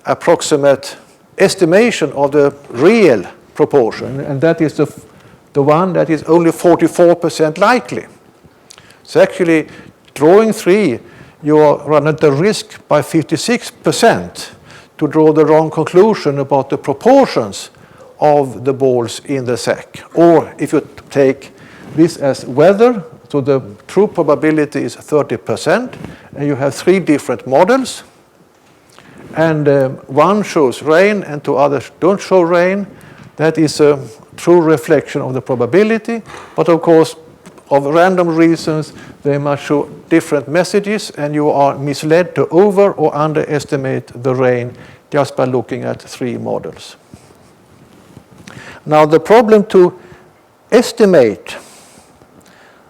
approximate estimation of the real proportion, and that is the one that is only 44% likely. So actually, drawing 3, you run at the risk by 56% to draw the wrong conclusion about the proportions of the balls in the sack. Or if you take this as weather, so the true probability is 30%, and you have 3 different models, and one shows rain and 2 others don't show rain. That is a true reflection of the probability, but of course, of random reasons, they must show different messages, and you are misled to over or underestimate the rain just by looking at 3 models. Now, the problem to estimate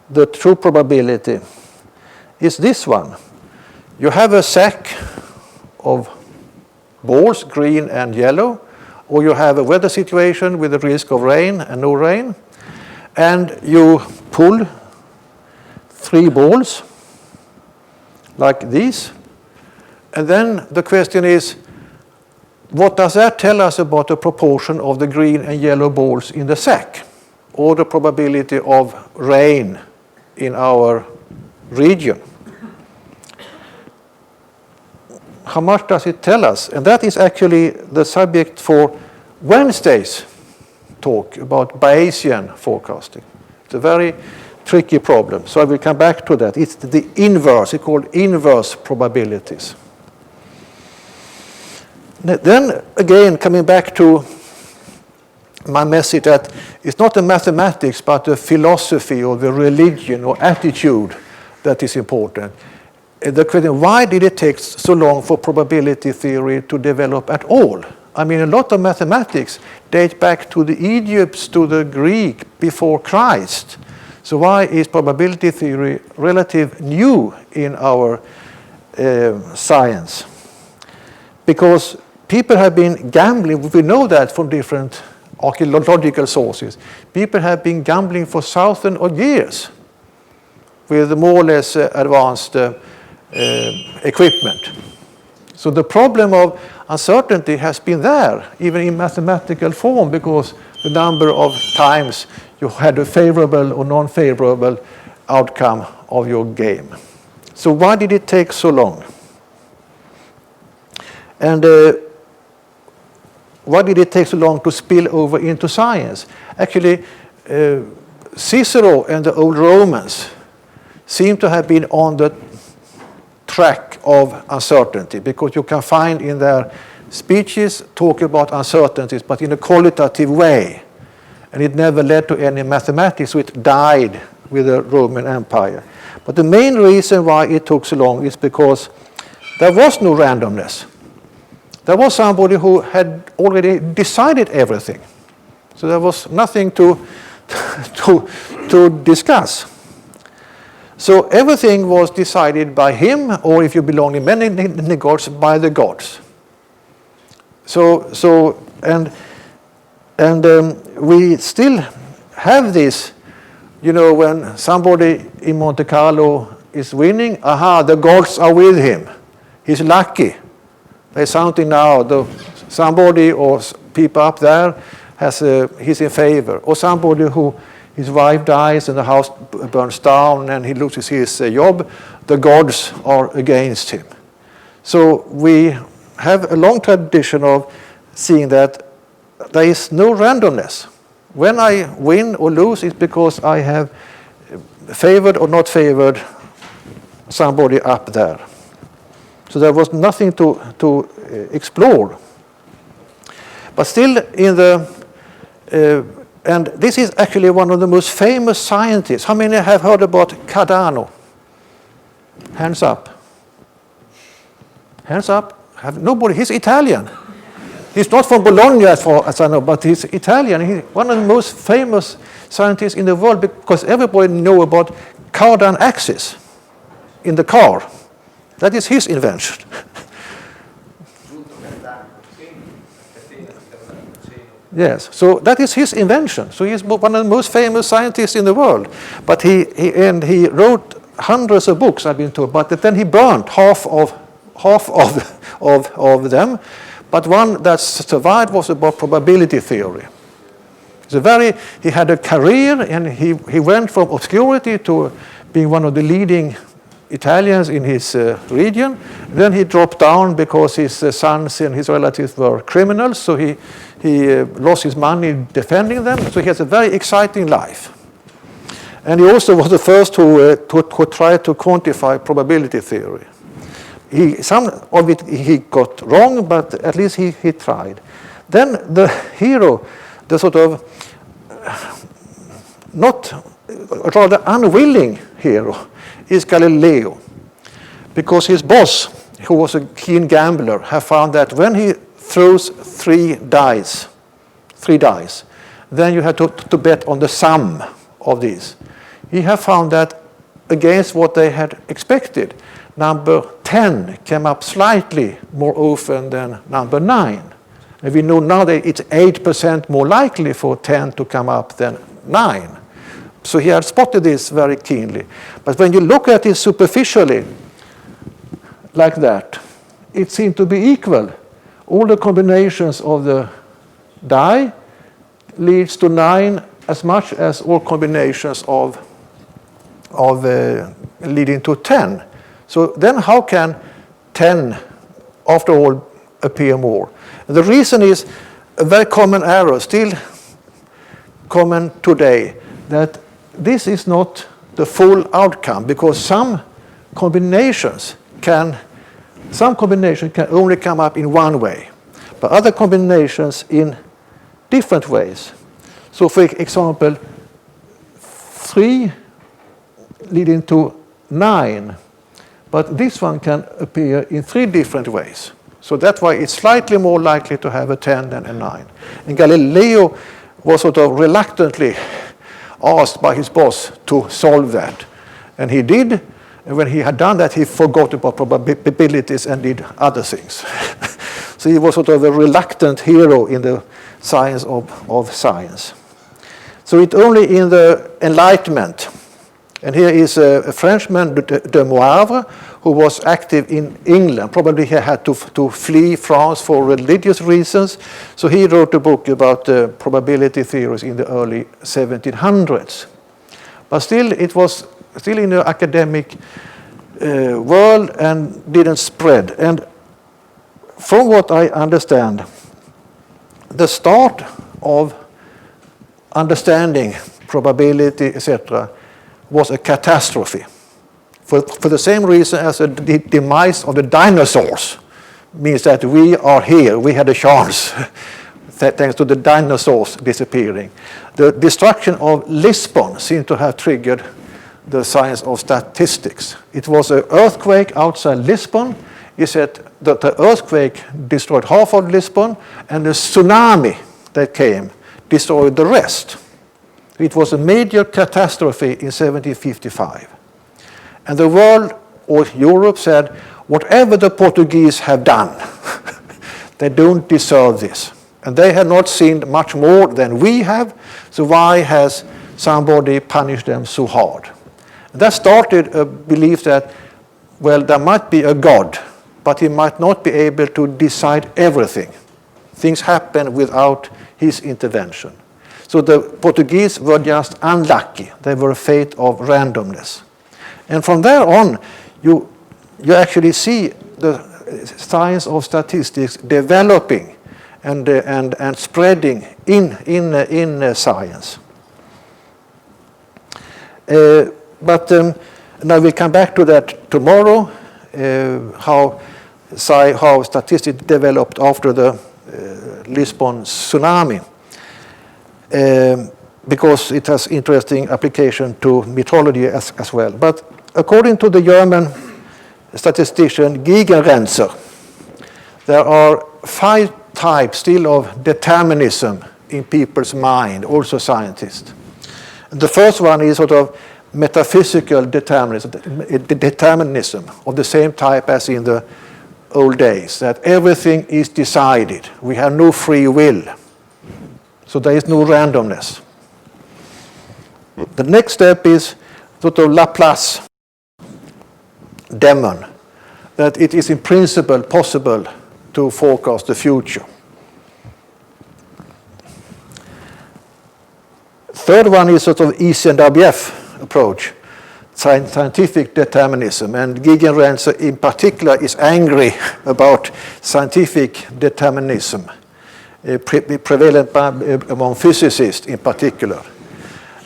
the true probability is this one. You have a sack of balls, green and yellow, or you have a weather situation with a risk of rain and no rain, and you pull 3 balls like these, and then the question is, what does that tell us about the proportion of the green and yellow balls in the sack, or the probability of rain in our region? How much does it tell us? And that is actually the subject for Wednesday's talk about Bayesian forecasting. It's a very tricky problem, so I will come back to that. It's the inverse, it's called inverse probabilities. Then again, coming back to my message that it's not the mathematics, but the philosophy or the religion or attitude that is important. The question, why did it take so long for probability theory to develop at all? I mean, a lot of mathematics date back to the Egypts, to the Greek before Christ. So why is probability theory relatively new in our science? Because people have been gambling, we know that from different archaeological sources. People have been gambling for thousands of years with more or less advanced equipment. So the problem of uncertainty has been there, even in mathematical form, because the number of times you had a favorable or non-favorable outcome of your game. So why did it take so long? And why did it take so long to spill over into science? Actually, Cicero and the old Romans seem to have been on the track of uncertainty, because you can find in their speeches talk about uncertainties, but in a qualitative way. And it never led to any mathematics, so it died with the Roman Empire. But the main reason why it took so long is because there was no randomness. There was somebody who had already decided everything. So there was nothing to discuss. So everything was decided by him, or if you belong in many gods, by the gods. We still have this, you know, when somebody in Monte Carlo is winning, the gods are with him. He's lucky. There's something now, somebody or people up there he's in favor. Or somebody who his wife dies and the house burns down and he loses his job, the gods are against him. So we have a long tradition of seeing that there is no randomness. When I win or lose, it's because I have favored or not favored somebody up there. So there was nothing to explore. But still in the, and this is actually one of the most famous scientists. How many have heard about Cardano? Hands up. Hands up. Nobody. He's Italian. He's not from Bologna, as I know, but he's Italian. He's one of the most famous scientists in the world because everybody knows about cardan axis in the car. That is his invention. Yes, so that is his invention. So he's one of the most famous scientists in the world. But he wrote hundreds of books, I've been told, but then he burned half of them. But one that survived was about probability theory. He had a career, and he went from obscurity to being one of the leading Italians in his region. Then he dropped down because his sons and his relatives were criminals, so he lost his money defending them. So he has a very exciting life. And he also was the first who tried to quantify probability theory. Some of it he got wrong, but at least he tried. Then the hero, the sort of rather unwilling hero, is Galileo. Because his boss, who was a keen gambler, have found that when he throws three dice, then you have to bet on the sum of these. He have found that against what they had expected, number 10 came up slightly more often than number 9. And we know now that it's 8% more likely for 10 to come up than 9. So he had spotted this very keenly. But when you look at it superficially, like that, it seemed to be equal. All the combinations of the die leads to 9 as much as all combinations of leading to 10. So then how can 10, after all, appear more? And the reason is a very common error, still common today, that this is not the full outcome, because some combinations can only come up in one way, but other combinations in different ways. So for example, 3 leading to 9, but this one can appear in 3 different ways. So that's why it's slightly more likely to have a 10 than a 9. And Galileo was sort of reluctantly asked by his boss to solve that. And he did. And when he had done that, he forgot about probabilities and did other things. So he was sort of a reluctant hero in the science of science. So it's only in the Enlightenment. And here is a Frenchman, de Moivre, who was active in England. Probably he had to flee France for religious reasons. So he wrote a book about probability theories in the early 1700s. But still, it was still in the academic world and didn't spread. And from what I understand, the start of understanding probability, etc., was a catastrophe. For the same reason as the demise of the dinosaurs means that we are here, we had a chance, thanks to the dinosaurs disappearing. The destruction of Lisbon seemed to have triggered the science of statistics. It was an earthquake outside Lisbon. He said that the earthquake destroyed half of Lisbon, and the tsunami that came destroyed the rest. It was a major catastrophe in 1755. And the world, or Europe, said, whatever the Portuguese have done, they don't deserve this. And they have not sinned much more than we have, so why has somebody punished them so hard? And that started a belief that, well, there might be a God, but he might not be able to decide everything. Things happen without his intervention. So the Portuguese were just unlucky. They were a fate of randomness. And from there on, you actually see the science of statistics developing and spreading in science. But now we'll come back to that tomorrow, how statistics developed after the Lisbon tsunami, because it has interesting application to metrology as well. But according to the German statistician Gegenrenzer, there are 5 types still of determinism in people's mind, also scientists. The first one is sort of metaphysical determinism of the same type as in the old days, that everything is decided. We have no free will. So there is no randomness. The next step is sort of Laplace demon, that it is in principle possible to forecast the future. Third one is sort of ECNWF approach, scientific determinism, and Gegenrenzer in particular is angry about scientific determinism, prevalent among physicists in particular.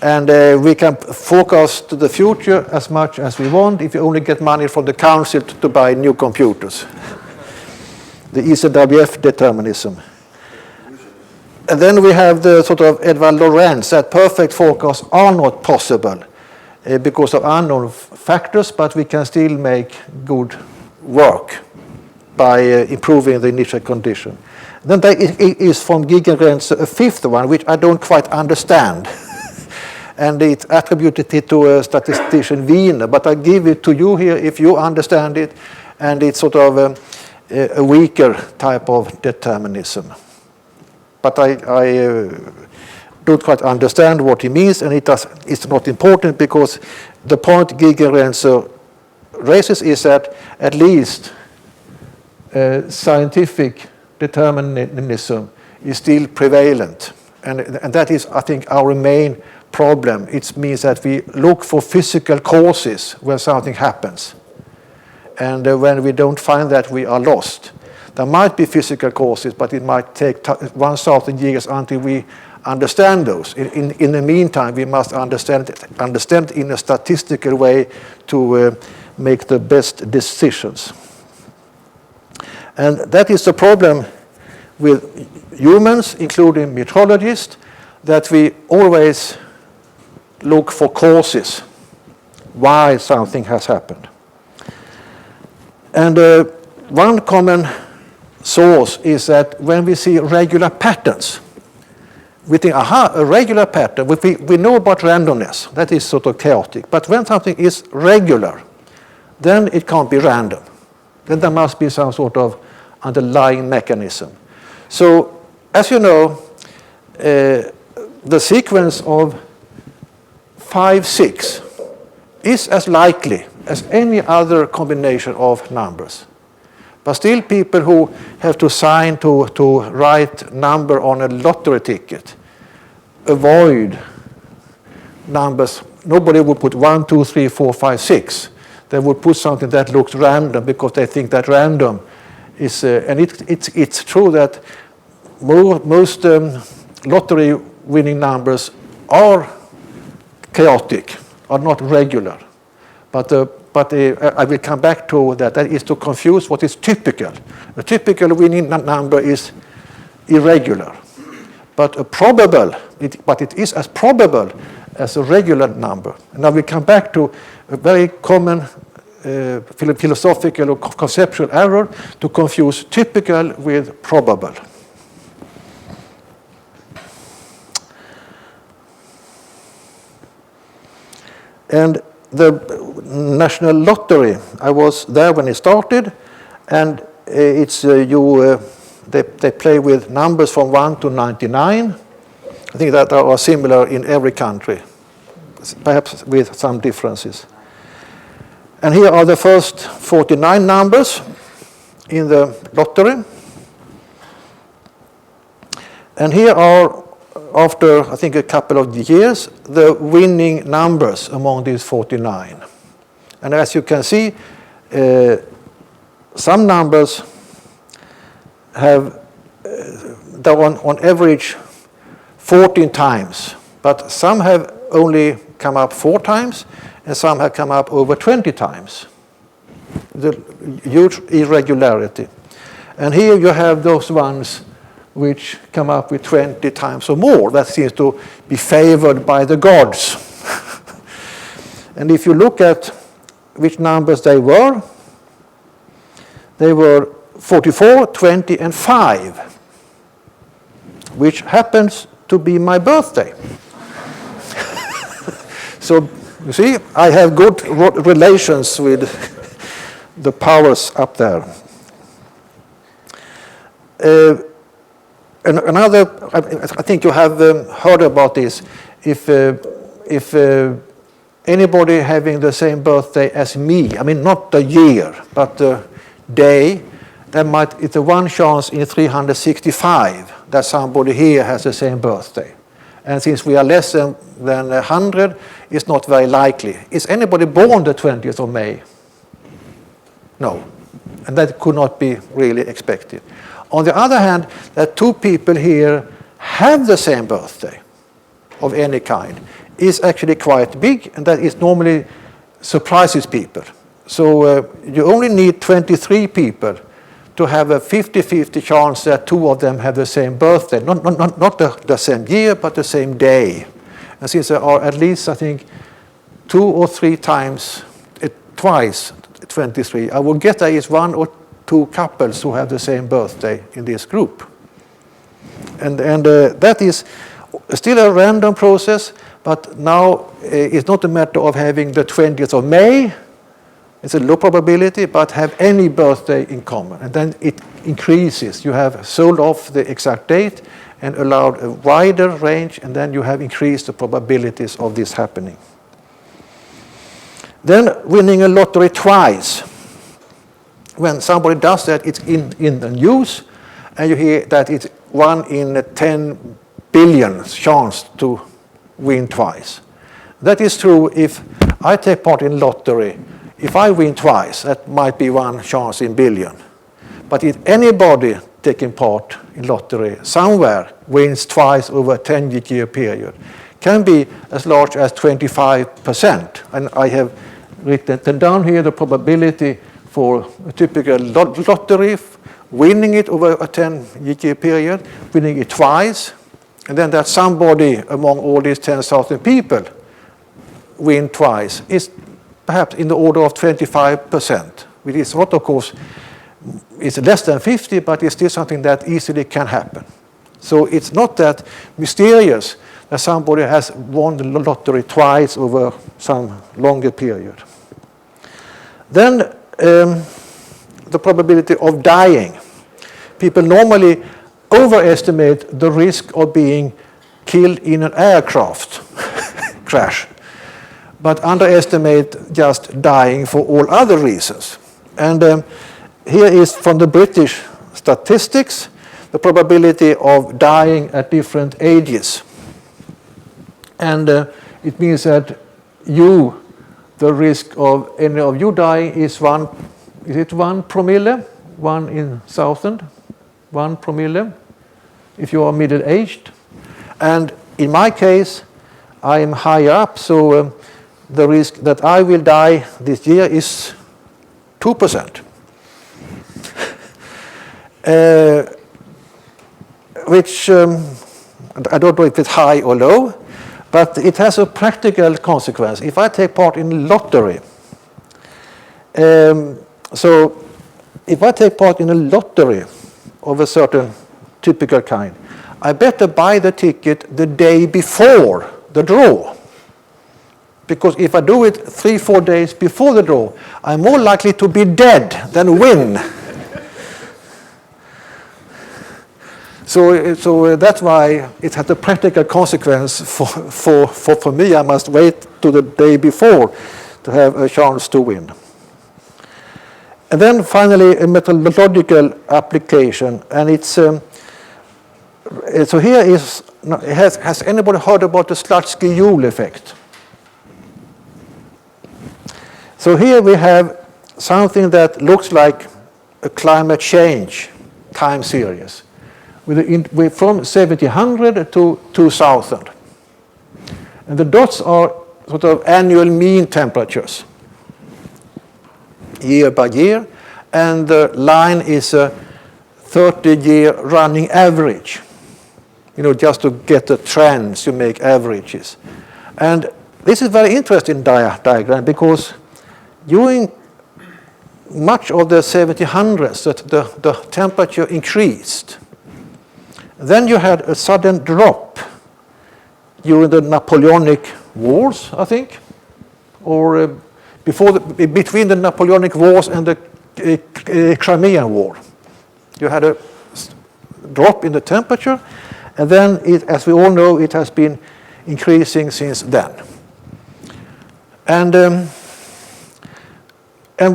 And we can forecast the future as much as we want if you only get money from the council to buy new computers. The ECNWF determinism. And then we have the sort of Edward Lorenz, that perfect forecasts are not possible because of unknown factors, but we can still make good work by improving the initial condition. Then there is from Gegenrenzer a fifth one, which I don't quite understand. And it's attributed to a statistician Wiener, but I give it to you here if you understand it, and it's sort of a weaker type of determinism. But I don't quite understand what he means, and it's not important because the point Gegenrenzer raises is that at least scientific determinism is still prevalent. And that is, I think, our main problem. It means that we look for physical causes when something happens. And when we don't find that, we are lost. There might be physical causes, but it might take 1,000 years until we understand those. In the meantime, we must understand it in a statistical way to make the best decisions. And that is the problem with humans, including meteorologists, that we always look for causes, why something has happened. And one common source is that when we see regular patterns, we think, aha, a regular pattern. We know about randomness. That is sort of chaotic. But when something is regular, then it can't be random. Then there must be some sort of underlying mechanism. So, as you know, the sequence of 5, 6 is as likely as any other combination of numbers. But still, people who have to sign to write number on a lottery ticket avoid numbers. Nobody would put 1, 2, 3, 4, 5, 6. They would put something that looks random because they think that random is. And it's true that most lottery winning numbers are chaotic, are not regular. But I will come back to that. That is to confuse what is typical. A typical winning number is irregular. But it is as probable as a regular number. Now we come back to a very common philosophical or conceptual error to confuse typical with probable. And the National Lottery, I was there when it started, and it's they play with numbers from 1 to 99. I think that are similar in every country, perhaps with some differences. And here are the first 49 numbers in the lottery. And here are after, I think, a couple of years, the winning numbers among these 49. And as you can see, some numbers have, they're on average 14 times, but some have only come up 4 times, and some have come up over 20 times. The huge irregularity. And here you have those ones which come up with 20 times or more. That seems to be favored by the gods. And if you look at which numbers they were 44, 20, and 5, which happens to be my birthday. So, you see, I have good relations with the powers up there. Another, I think you have heard about this. If anybody having the same birthday as me, I mean not the year, but the day, it's a 1 chance in 365 that somebody here has the same birthday. And since we are less than 100, it's not very likely. Is anybody born the 20th of May? No. And that could not be really expected. On the other hand, that 2 people here have the same birthday of any kind is actually quite big, and that is normally surprises people. So you only need 23 people to have a 50-50 chance that 2 of them have the same birthday. Not the same year, but the same day. And since there are at least, I think, 2 or 3 times, twice 23, I will get there is 1 or 2 couples who have the same birthday in this group. And that is still a random process, but now it's not a matter of having the 20th of May, it's a low probability, but have any birthday in common. And then it increases. You have sold off the exact date and allowed a wider range, and then you have increased the probabilities of this happening. Then winning a lottery twice. When somebody does that, it's in the news, and you hear that it's 1 in 10 billion chance to win twice. That is true if I take part in lottery. If I win twice, that might be 1 chance in billion. But if anybody taking part in lottery somewhere wins twice over a 10-year period, can be as large as 25%. And I have written down here the probability for a typical lottery, winning it over a 10-year period, winning it twice, and then that somebody among all these 10,000 people win twice is perhaps in the order of 25%, which is not, of course, it's less than 50, but it's still something that easily can happen. So it's not that mysterious that somebody has won the lottery twice over some longer period. Then the probability of dying. People normally overestimate the risk of being killed in an aircraft crash, but underestimate just dying for all other reasons. And here is from the British statistics, the probability of dying at different ages. And it means that the risk of any of you dying is 1 promille? 1 in 1,000? 1 promille, if you are middle-aged. And in my case, I am higher up, so the risk that I will die this year is 2%. Which I don't know if it's high or low, but it has a practical consequence. If I take part in lottery, so if I take part in a lottery of a certain typical kind, I better buy the ticket the day before the draw. Because if I do it 3-4 days before the draw, I'm more likely to be dead than win. So that's why it has a practical consequence for me. I must wait to the day before to have a chance to win. And then finally, a methodological application, and it's So here is, has anybody heard about the Slutsky-Joule effect? So here we have something that looks like a climate change time series from 1700 to 2000. And the dots are sort of annual mean temperatures, year by year, and the line is a 30-year running average. You know, just to get the trends, you make averages. And this is very interesting diagram because during much of the 1700s, the temperature increased. Then you had a sudden drop during the Napoleonic Wars, I think, or between the Napoleonic Wars and the Crimean War. You had a drop in the temperature, and then, as we all know, it has been increasing since then. And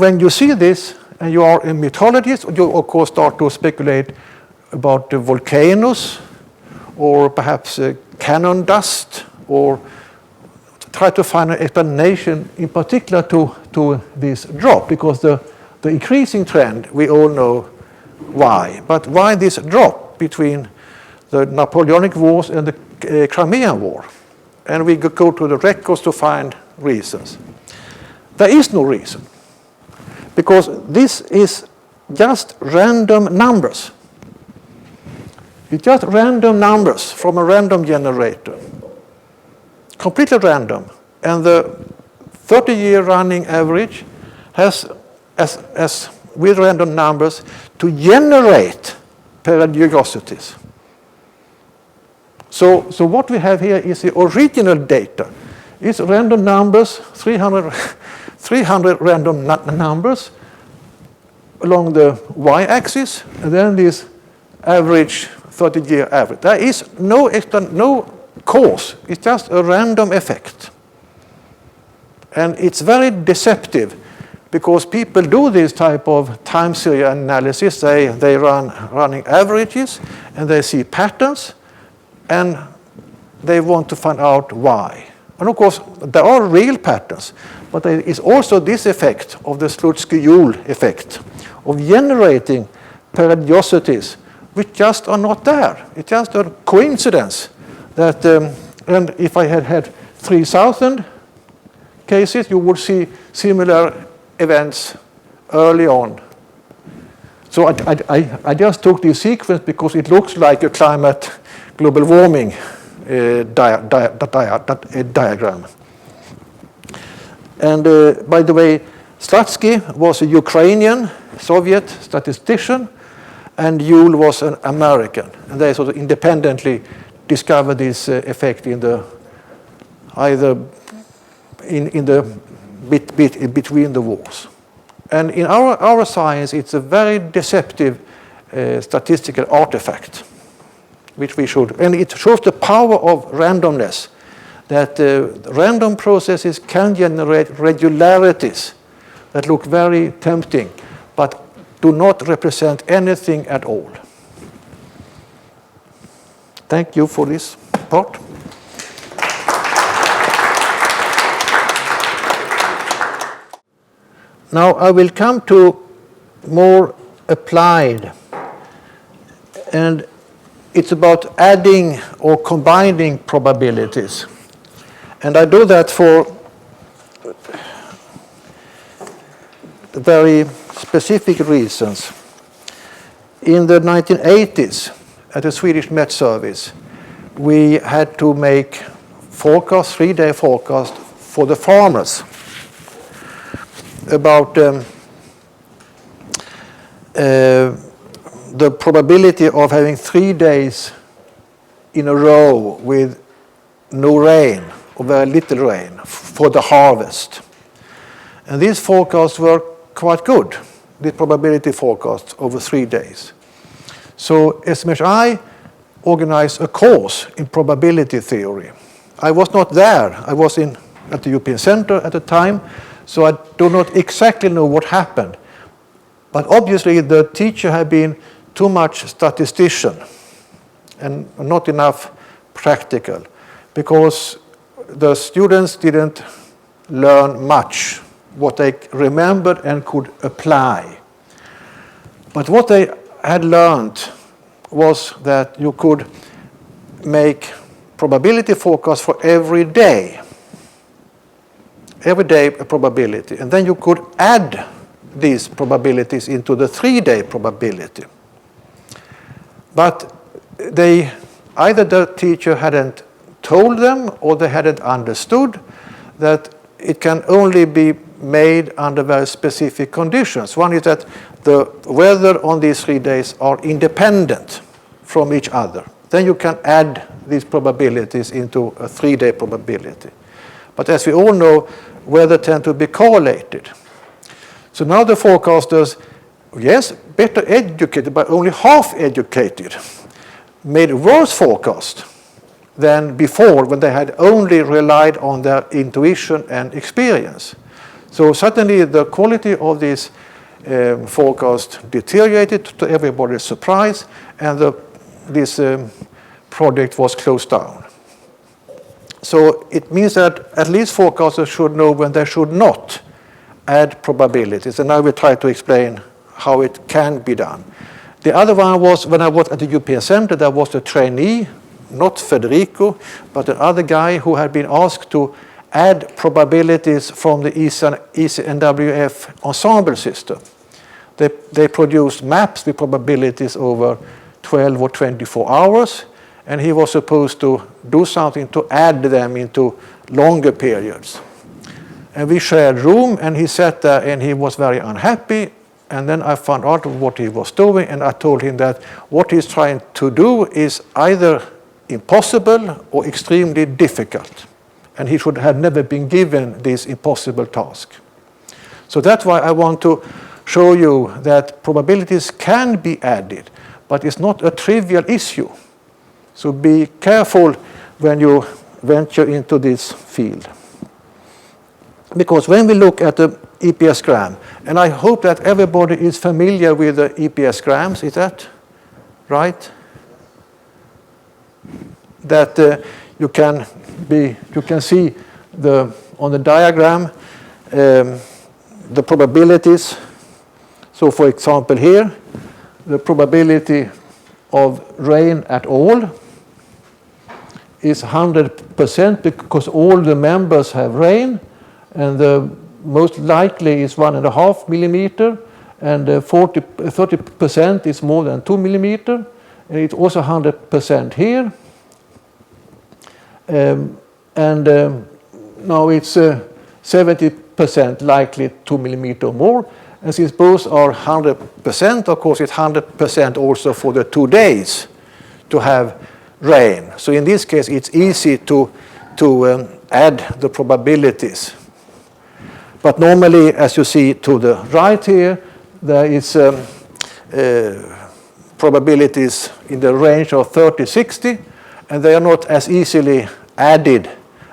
when you see this, and you are a meteorologist, you of course start to speculate about the volcanoes, or perhaps cannon dust, or try to find an explanation in particular to this drop, because the increasing trend, we all know why. But why this drop between the Napoleonic Wars and the Crimean War? And we go to the records to find reasons. There is no reason, because this is just random numbers. It's just random numbers from a random generator, completely random. And the 30-year running average has, as with random numbers, to generate periodicities. So what we have here is the original data. It's random numbers, 300 random numbers along the y-axis, and then this average 30-year average. There is no cause. It's just a random effect. And it's very deceptive because people do this type of time series analysis. They run running averages and they see patterns and they want to find out why. And of course, there are real patterns, but there is also this effect of the Slutsky-Joule effect of generating periodicities which just are not there. It's just a coincidence that, and if I had 3,000 cases, you would see similar events early on. So I just took this sequence because it looks like a climate global warming diagram. And by the way, Slutsky was a Ukrainian Soviet statistician, and Joule was an American. And they sort of independently discovered this effect in the between the wars. And in our science, it's a very deceptive statistical artifact, which we should, and it shows the power of randomness, that random processes can generate regularities that look very tempting, but do not represent anything at all. Thank you for this part. Now I will come to more applied, and it's about adding or combining probabilities. And I do that for very specific reasons. In the 1980s, at the Swedish Met Service, we had to make forecasts, 3-day forecast for the farmers about the probability of having 3 days in a row with no rain or very little rain for the harvest. And these forecasts were quite good, the probability forecasts over 3 days. So SMHI organized a course in probability theory. I was not there. I was at the European Center at the time, so I do not exactly know what happened. But obviously the teacher had been too much statistician. and not enough practical, because the students didn't learn much, what they remembered and could apply. But what they had learned was that you could make probability forecast for every day. Every day a probability. And then you could add these probabilities into the 3-day probability. But either the teacher hadn't told them or they hadn't understood that it can only be made under very specific conditions. One is that the weather on these 3 days are independent from each other. Then you can add these probabilities into a 3-day probability. But as we all know, weather tend to be correlated. So now the forecasters, yes, better educated, but only half educated, made worse forecast than before when they had only relied on their intuition and experience. So suddenly the quality of this forecast deteriorated to everybody's surprise, and this project was closed down. So it means that at least forecasters should know when they should not add probabilities. And I will try to explain how it can be done. The other one was when I was at the European Center, there was a trainee, not Federico, but another guy who had been asked to add probabilities from the ECNWF Ensemble system. They produced maps with probabilities over 12 or 24 hours, and he was supposed to do something to add them into longer periods. And we shared room, and he sat there and he was very unhappy. And then I found out what he was doing, and I told him that what he's trying to do is either impossible or extremely difficult. And he should have never been given this impossible task. So that's why I want to show you that probabilities can be added, but it's not a trivial issue. So be careful when you venture into this field. Because when we look at the EPS-gram, and I hope that everybody is familiar with the EPS-grams, is that right? That you can see on the diagram the probabilities. So for example here, the probability of rain at all is 100% because all the members have rain, and the most likely is 1.5 millimeter, and 30% is more than 2 millimeter, and it's also 100% here. Now it's 70% likely 2 millimeter or more, and since both are 100%, of course it's 100% also for the 2 days to have rain. So in this case it's easy to add the probabilities. But normally, as you see to the right here, there is probabilities in the range of 30-60, and they are not as easily added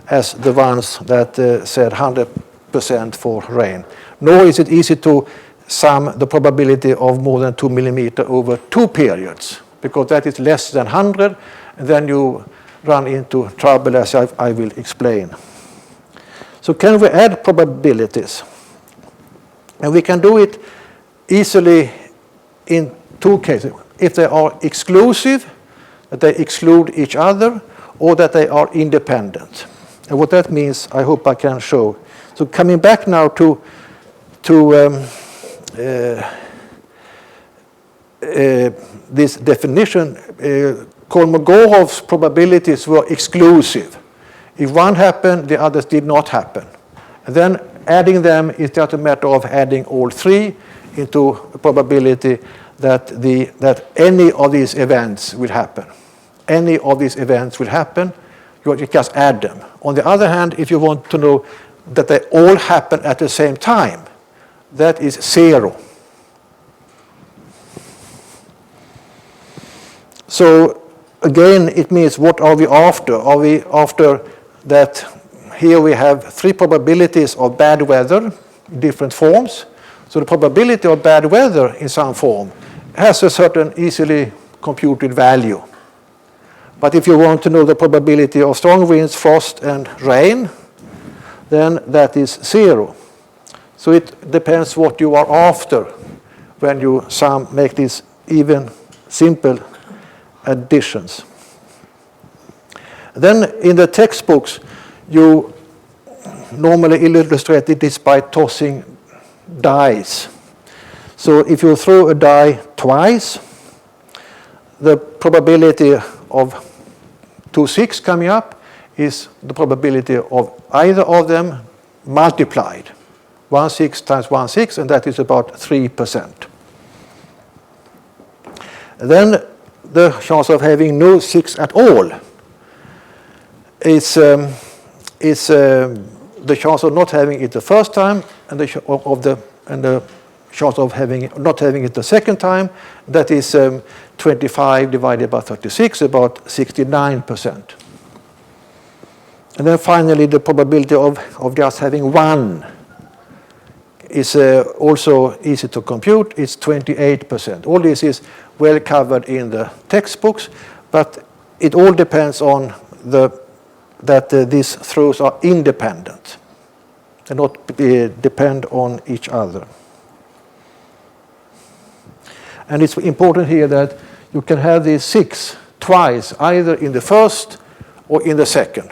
as the ones that said 100% for rain. Nor is it easy to sum the probability of more than 2 millimeter over 2 periods, because that is less than 100, and then you run into trouble, as I will explain. So can we add probabilities? And we can do it easily in 2 cases. If they are exclusive, that they exclude each other, or that they are independent. And what that means, I hope I can show. So coming back now to this definition, Kolmogorov's probabilities were exclusive. If one happened, the others did not happen. And then adding them is just a matter of adding all 3 into a probability that any of these events will happen. Any of these events will happen, you just add them. On the other hand, if you want to know that they all happen at the same time, that is 0. So again, it means what are we after? Are we after that here we have 3 probabilities of bad weather in different forms? So the probability of bad weather in some form has a certain easily computed value. But if you want to know the probability of strong winds, frost, and rain, then that is 0. So it depends what you are after when you make these even simple additions. Then in the textbooks, you normally illustrate this by tossing dice. So if you throw a die twice, the probability of 2 6 coming up is the probability of either of them multiplied. 1 6 times 1 6, and that is about 3%. Then the chance of having no 6 at all is the chance of not having it the first time, and the chance of not having it the second time. That is 25 divided by 36, about 69%. And then finally, the probability of just having 1 is also easy to compute. It's 28%. All this is well covered in the textbooks, but it all depends on that these throws are independent and not depend on each other. And it's important here that you can have these 6 twice, either in the first or in the second.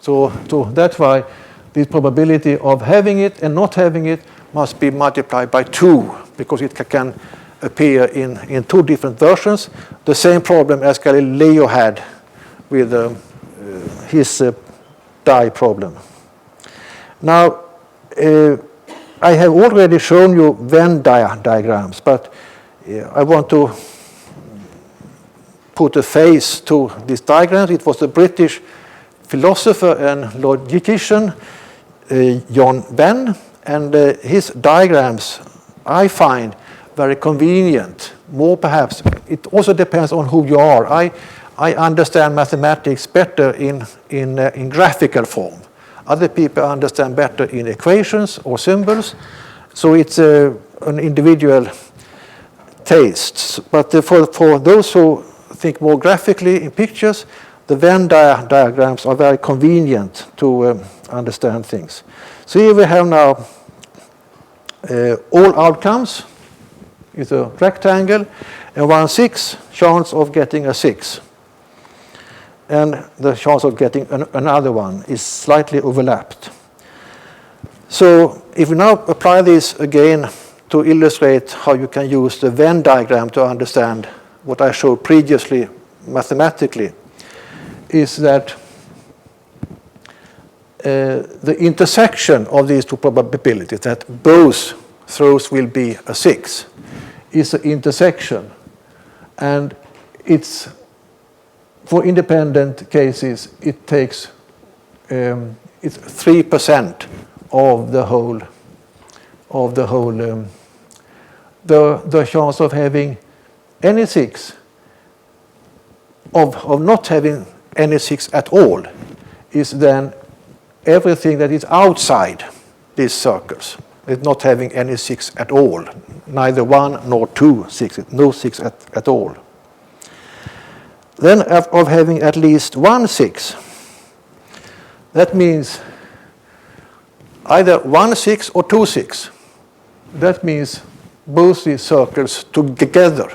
So that's why the probability of having it and not having it must be multiplied by 2, because it can appear in 2 different versions. The same problem as Galileo had with his die problem. Now, I have already shown you Venn diagrams, but I want to put a face to these diagrams. It was the British philosopher and logician John Venn, and his diagrams I find very convenient. More perhaps, it also depends on who you are. I understand mathematics better in graphical form. Other people understand better in equations or symbols. So it's an individual taste. But for those who think more graphically in pictures, the Venn diagrams are very convenient to understand things. So here we have now all outcomes is a rectangle, and 1 6 chance of getting a 6. And the chance of getting another one is slightly overlapped. So if we now apply this again to illustrate how you can use the Venn diagram to understand what I showed previously mathematically, is that the intersection of these 2 probabilities, that both throws will be a 6, is an intersection. And it's, for independent cases, it takes it's 3% of the whole the chance of having any 6 of not having any 6 at all is then everything that is outside these circles. It's not having any 6 at all, neither 1 nor 2 6, no 6 at all. Then of having at least 1 6, that means either 1 6 or 2 6. That means both these circles together.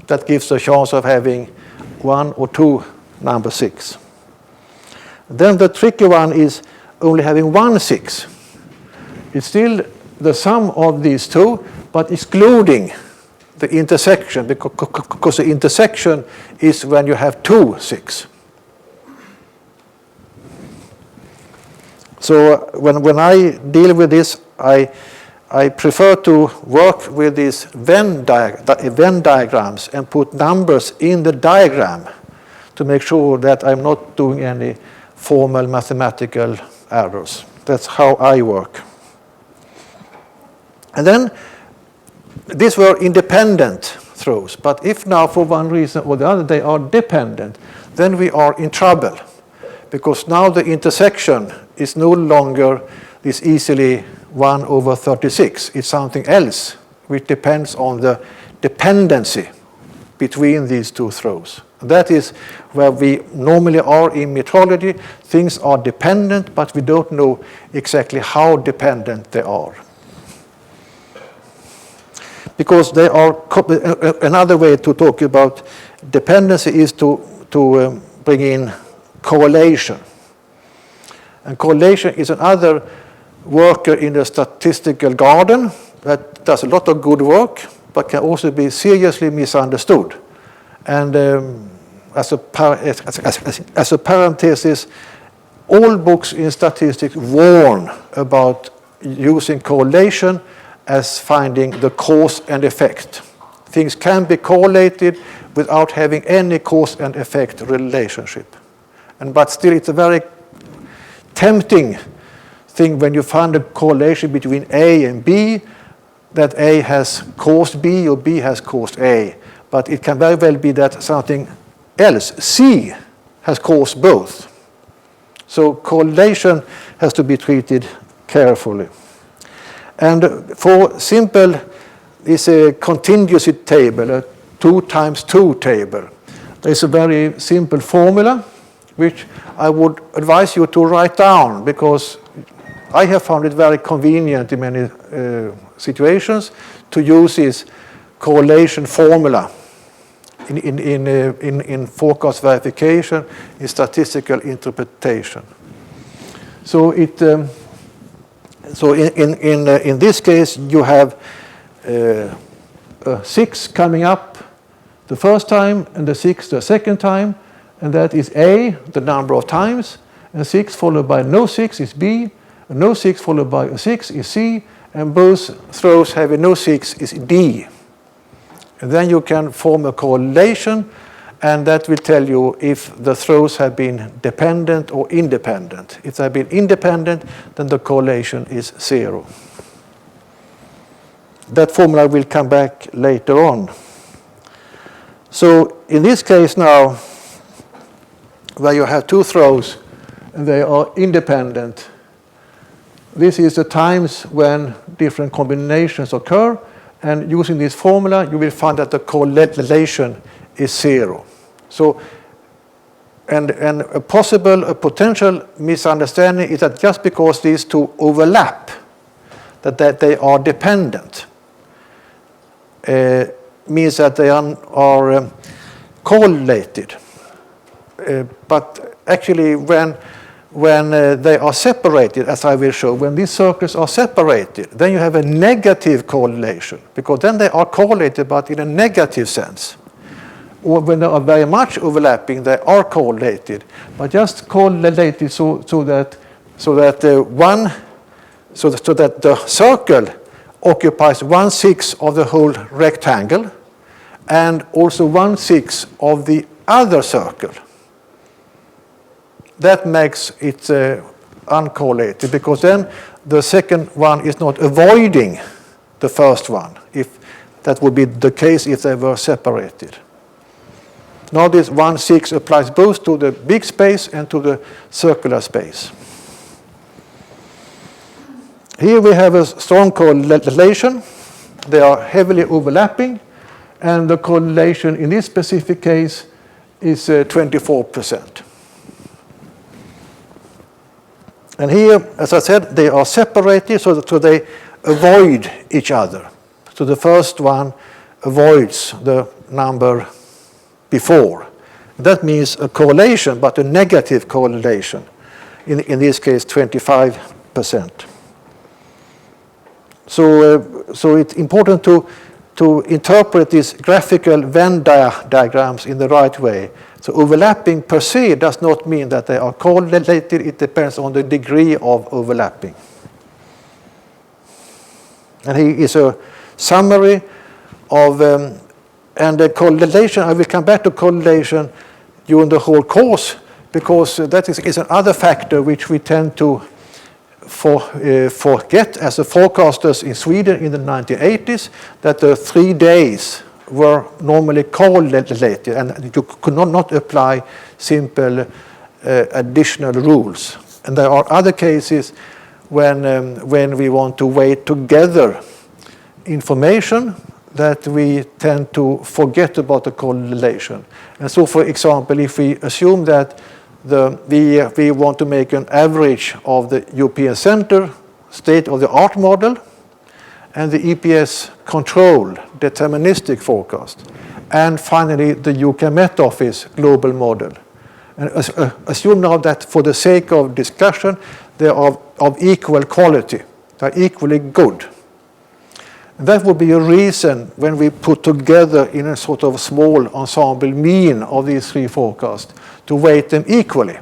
That gives a chance of having 1 or 2 number 6. Then the tricky one is only having 1 6. It's still the sum of these 2, but excluding the intersection, because the intersection is when you have 2 6. So when I deal with this, I prefer to work with these Venn diagrams and put numbers in the diagram to make sure that I'm not doing any formal mathematical errors. That's how I work. And then these were independent throws, but if now for one reason or the other they are dependent, then we are in trouble, because now the intersection is no longer this easily 1 over 36. It's something else which depends on the dependency between these 2 throws. That is where we normally are in metrology. Things are dependent, but we don't know exactly how dependent they are. Because they are, another way to talk about dependency is to bring in correlation. And correlation is another worker in the statistical garden that does a lot of good work, but can also be seriously misunderstood. And as a parenthesis, all books in statistics warn about using correlation as finding the cause and effect. Things can be correlated without having any cause and effect relationship. But still, it's a very tempting thing when you find a correlation between A and B, that A has caused B or B has caused A. But it can very well be that something else, C, has caused both. So correlation has to be treated carefully. And for simple, it's a contingency table, a 2 times 2 table. There's a very simple formula, which I would advise you to write down, because I have found it very convenient in many situations to use this correlation formula in forecast verification, in statistical interpretation. So in this case, you have a 6 coming up the first time and the 6 the second time, and that is A, the number of times, and 6 followed by no 6 is B, and no 6 followed by a 6 is C, and both throws having no 6 is D. And then you can form a correlation, and that will tell you if the throws have been dependent or independent. If they have been independent, then the correlation is 0. That formula will come back later on. So in this case now, where you have 2 throws and they are independent, this is the times when different combinations occur, and using this formula you will find that the correlation is 0. So, and a potential misunderstanding is that just because these 2 overlap, that they are dependent, means that they are correlated. But actually, when they are separated, as I will show, when these circles are separated, then you have a negative correlation, because then they are correlated, but in a negative sense. Or when they are very much overlapping, they are correlated, but just correlated so that the circle occupies 1/6 of the whole rectangle, and also 1/6 of the other circle. That makes it uncorrelated, because then the second one is not avoiding the first one. If that would be the case if they were separated. Now this 1/6 applies both to the big space and to the circular space. Here we have a strong correlation. They are heavily overlapping, and the correlation in this specific case is 24%. And here, as I said, they are separated so they avoid each other. So the first one avoids the number before. That means a correlation, but a negative correlation. In this case, 25%. So it's important to interpret these graphical Venn diagrams in the right way. So overlapping per se does not mean that they are correlated. It depends on the degree of overlapping. And here is a summary of, and the correlation, I will come back to correlation during the whole course, because that is another factor which we tend to forget as the forecasters in Sweden in the 1980s, that the 3 days were normally correlated, and you could not apply simple additional rules. And there are other cases when we want to weigh together information that we tend to forget about the correlation. And so, for example, if we assume that we want to make an average of the European Center state-of-the-art model and the EPS control deterministic forecast, and finally the UK Met Office global model. And assume now that for the sake of discussion, they are of equal quality, they are equally good. That would be a reason when we put together in a sort of small ensemble mean of these three forecasts to weight them equally.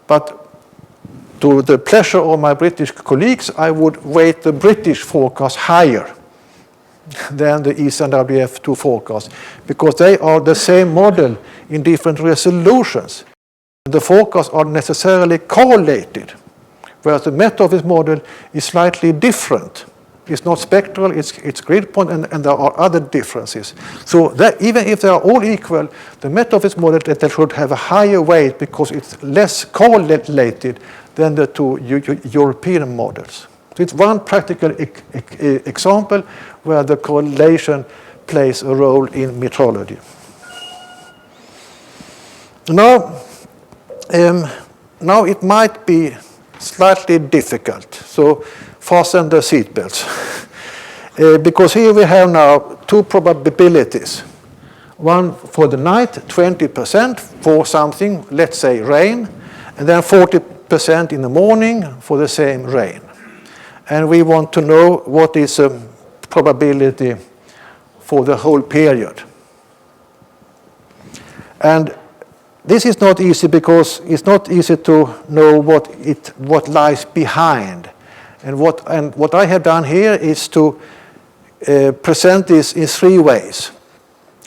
But to the pleasure of my British colleagues, I would weight the British forecast higher than the ESNWF2 forecast, because they are the same model in different resolutions. The forecasts are necessarily correlated, whereas the Met Office model is slightly different. It's not spectral, it's grid point, and there are other differences. So that even if they are all equal, the Met Office model that they should have a higher weight because it's less correlated than the two European models. So it's one practical example where the correlation plays a role in metrology. Now it might be slightly difficult. So fasten the seatbelts. Because here we have now two probabilities. One for the night, 20% for something, let's say rain, and then 40% in the morning for the same rain. And we want to know what is the probability for the whole period. And this is not easy because it's not easy to know what lies behind. And what I have done here is to present this in three ways.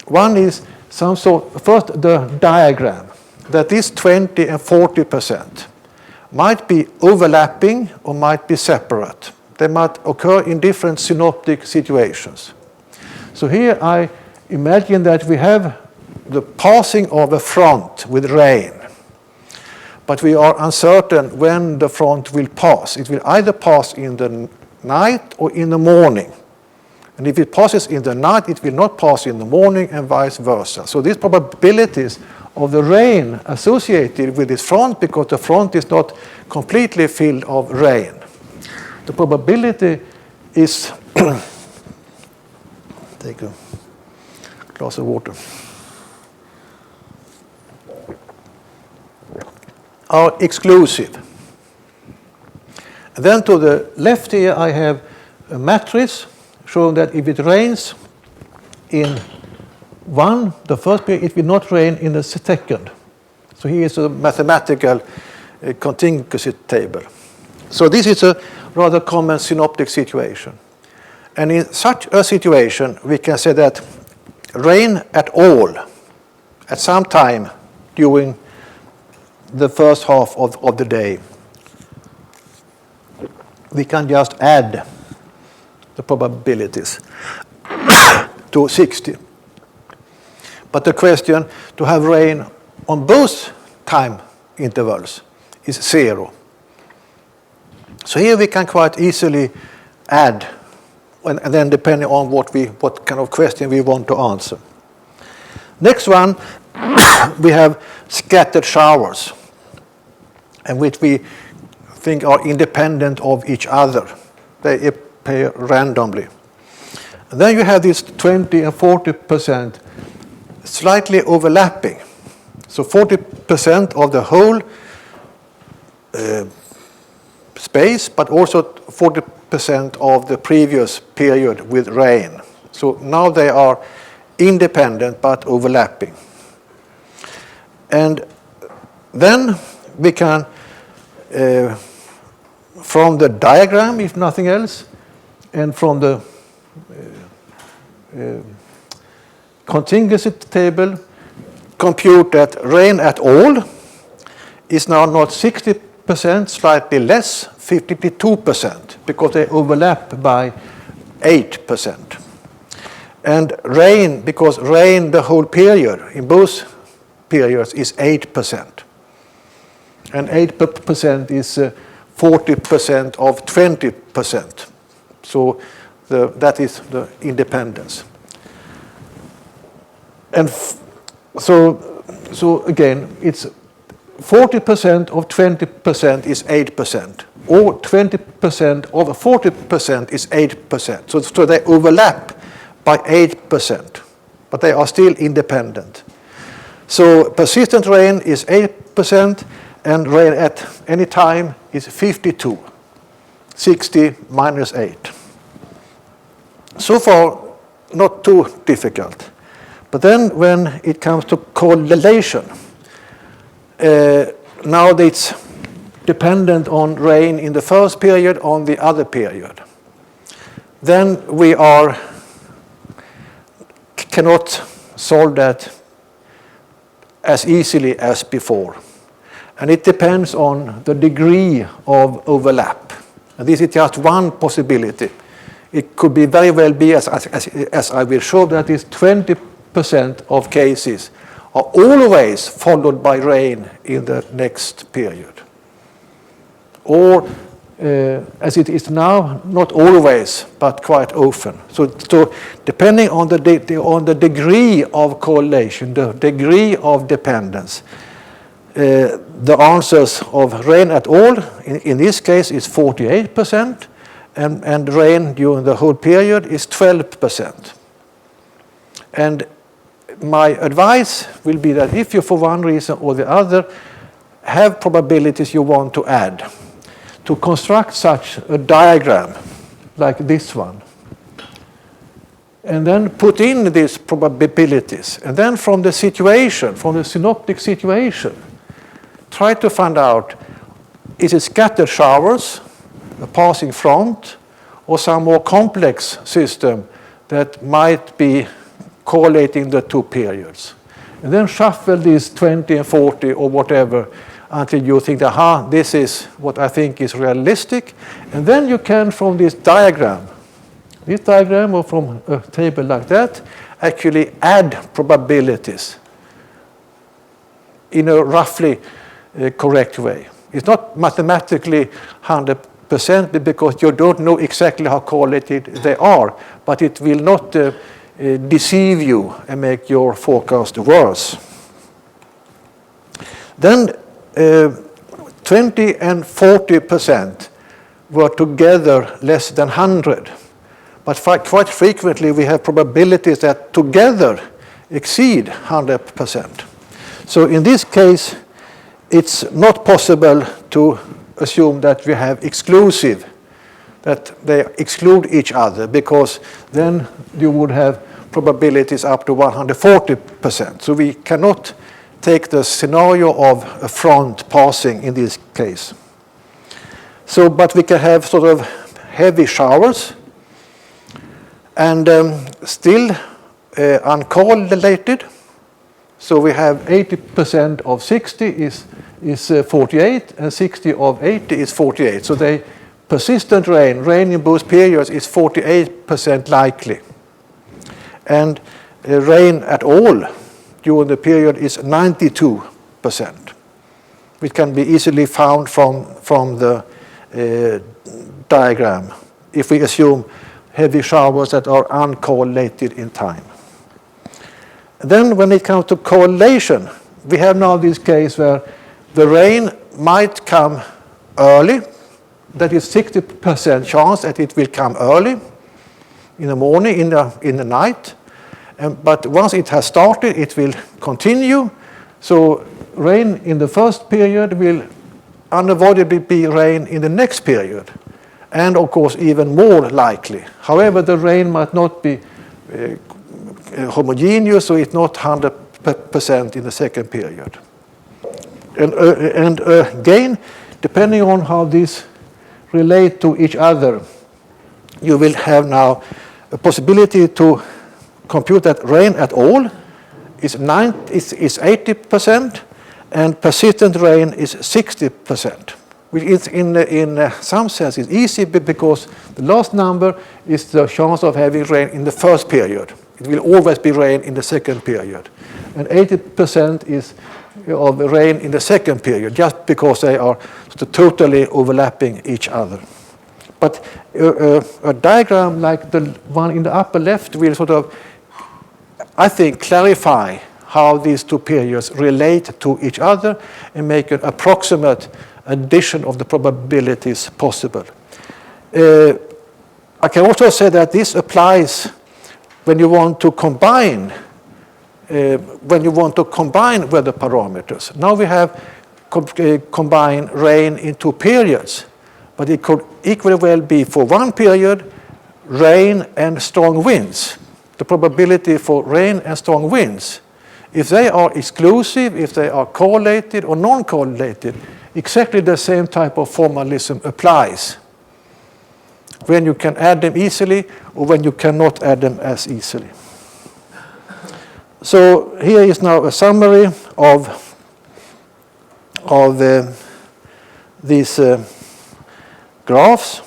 One is first the diagram, that this 20 and 40% might be overlapping or might be separate. They might occur in different synoptic situations. So here I imagine that we have the passing of a front with rain. But we are uncertain when the front will pass. It will either pass in the night or in the morning. And if it passes in the night, it will not pass in the morning, and vice versa. So these probabilities of the rain associated with this front, because the front is not completely filled of rain. The probability is take a glass of water. Are exclusive. And then to the left here I have a matrix showing that if it rains in the first period, it will not rain in the second. So here is a mathematical contingency table. So this is a rather common synoptic situation. And in such a situation, we can say that rain at all, at some time during the first half of the day, we can just add the probabilities to 60. But the question to have rain on both time intervals is 0. So here we can quite easily add, and then depending on what kind of question we want to answer. Next one, we have scattered showers, and which we think are independent of each other. They appear randomly. And then you have this 20 and 40% slightly overlapping. So 40% of the whole space, but also 40% of the previous period with rain. So now they are independent but overlapping. And then we can, from the diagram, if nothing else, and from the contingency table, compute that rain at all is now not 60%, slightly less, 52%, because they overlap by 8%. And rain, because rain the whole period, in both periods, is 8%. And 8% is 40% of 20%. So that is the independence. And so again, it's 40% of 20% is 8%, or 20% of 40% is 8%. So they overlap by 8%, but they are still independent. So persistent rain is 8%, and rain at any time is 52. 60 minus 8. So far, not too difficult. But then when it comes to correlation, now it's dependent on rain in the first period, on the other period. Then we cannot solve that as easily as before. And it depends on the degree of overlap. And this is just one possibility. It could be very well be, as I will show, that is 20% of cases are always followed by rain in the next period. Or, as it is now, not always, but quite often. So depending on the degree of correlation, the degree of dependence, the answers of rain at all, in this case, is 48%, and rain during the whole period is 12%. And my advice will be that if you, for one reason or the other, have probabilities you want to add, to construct such a diagram like this one, and then put in these probabilities, and then from the situation, from the synoptic situation, try to find out, is it scattered showers, a passing front, or some more complex system that might be correlating the two periods. And then shuffle these 20 and 40 or whatever until you think, aha, this is what I think is realistic. And then you can, from this diagram or from a table like that, actually add probabilities in a roughly correct way. It's not mathematically 100% because you don't know exactly how correlated they are, but it will not deceive you and make your forecast worse. Then 20 and 40% were together less than 100. But quite frequently we have probabilities that together exceed 100%. So in this case, it's not possible to assume that we have exclusive, that they exclude each other, because then you would have probabilities up to 140%. So we cannot take the scenario of a front passing in this case. So, but we can have sort of heavy showers and still uncorrelated. So we have 80% of 60 is 48, and 60 of 80 is 48. So the persistent rain in both periods is 48% likely. And rain at all during the period is 92%, which can be easily found from the diagram if we assume heavy showers that are uncorrelated in time. Then when it comes to correlation, we have now this case where the rain might come early. That is 60% chance that it will come early in the morning, in the night. But once it has started, it will continue. So rain in the first period will unavoidably be rain in the next period. And of course, even more likely. However, the rain might not be homogeneous, so it's not 100% in the second period. And again, depending on how these relate to each other, you will have now a possibility to compute that rain at all is 80%, and persistent rain is 60%. Which is in some sense is easy because the last number is the chance of having rain in the first period. It will always be rain in the second period. And 80% is of rain in the second period, just because they are totally overlapping each other. But a diagram like the one in the upper left will sort of, I think, clarify how these two periods relate to each other and make an approximate addition of the probabilities possible. I can also say that this applies when you want to combine weather parameters. Now we have combined rain in two periods, but it could equally well be for one period rain and strong winds. The probability for rain and strong winds, if they are exclusive, if they are correlated or non-correlated, exactly the same type of formalism applies when you can add them easily or when you cannot add them as easily. So here is now a summary of these graphs,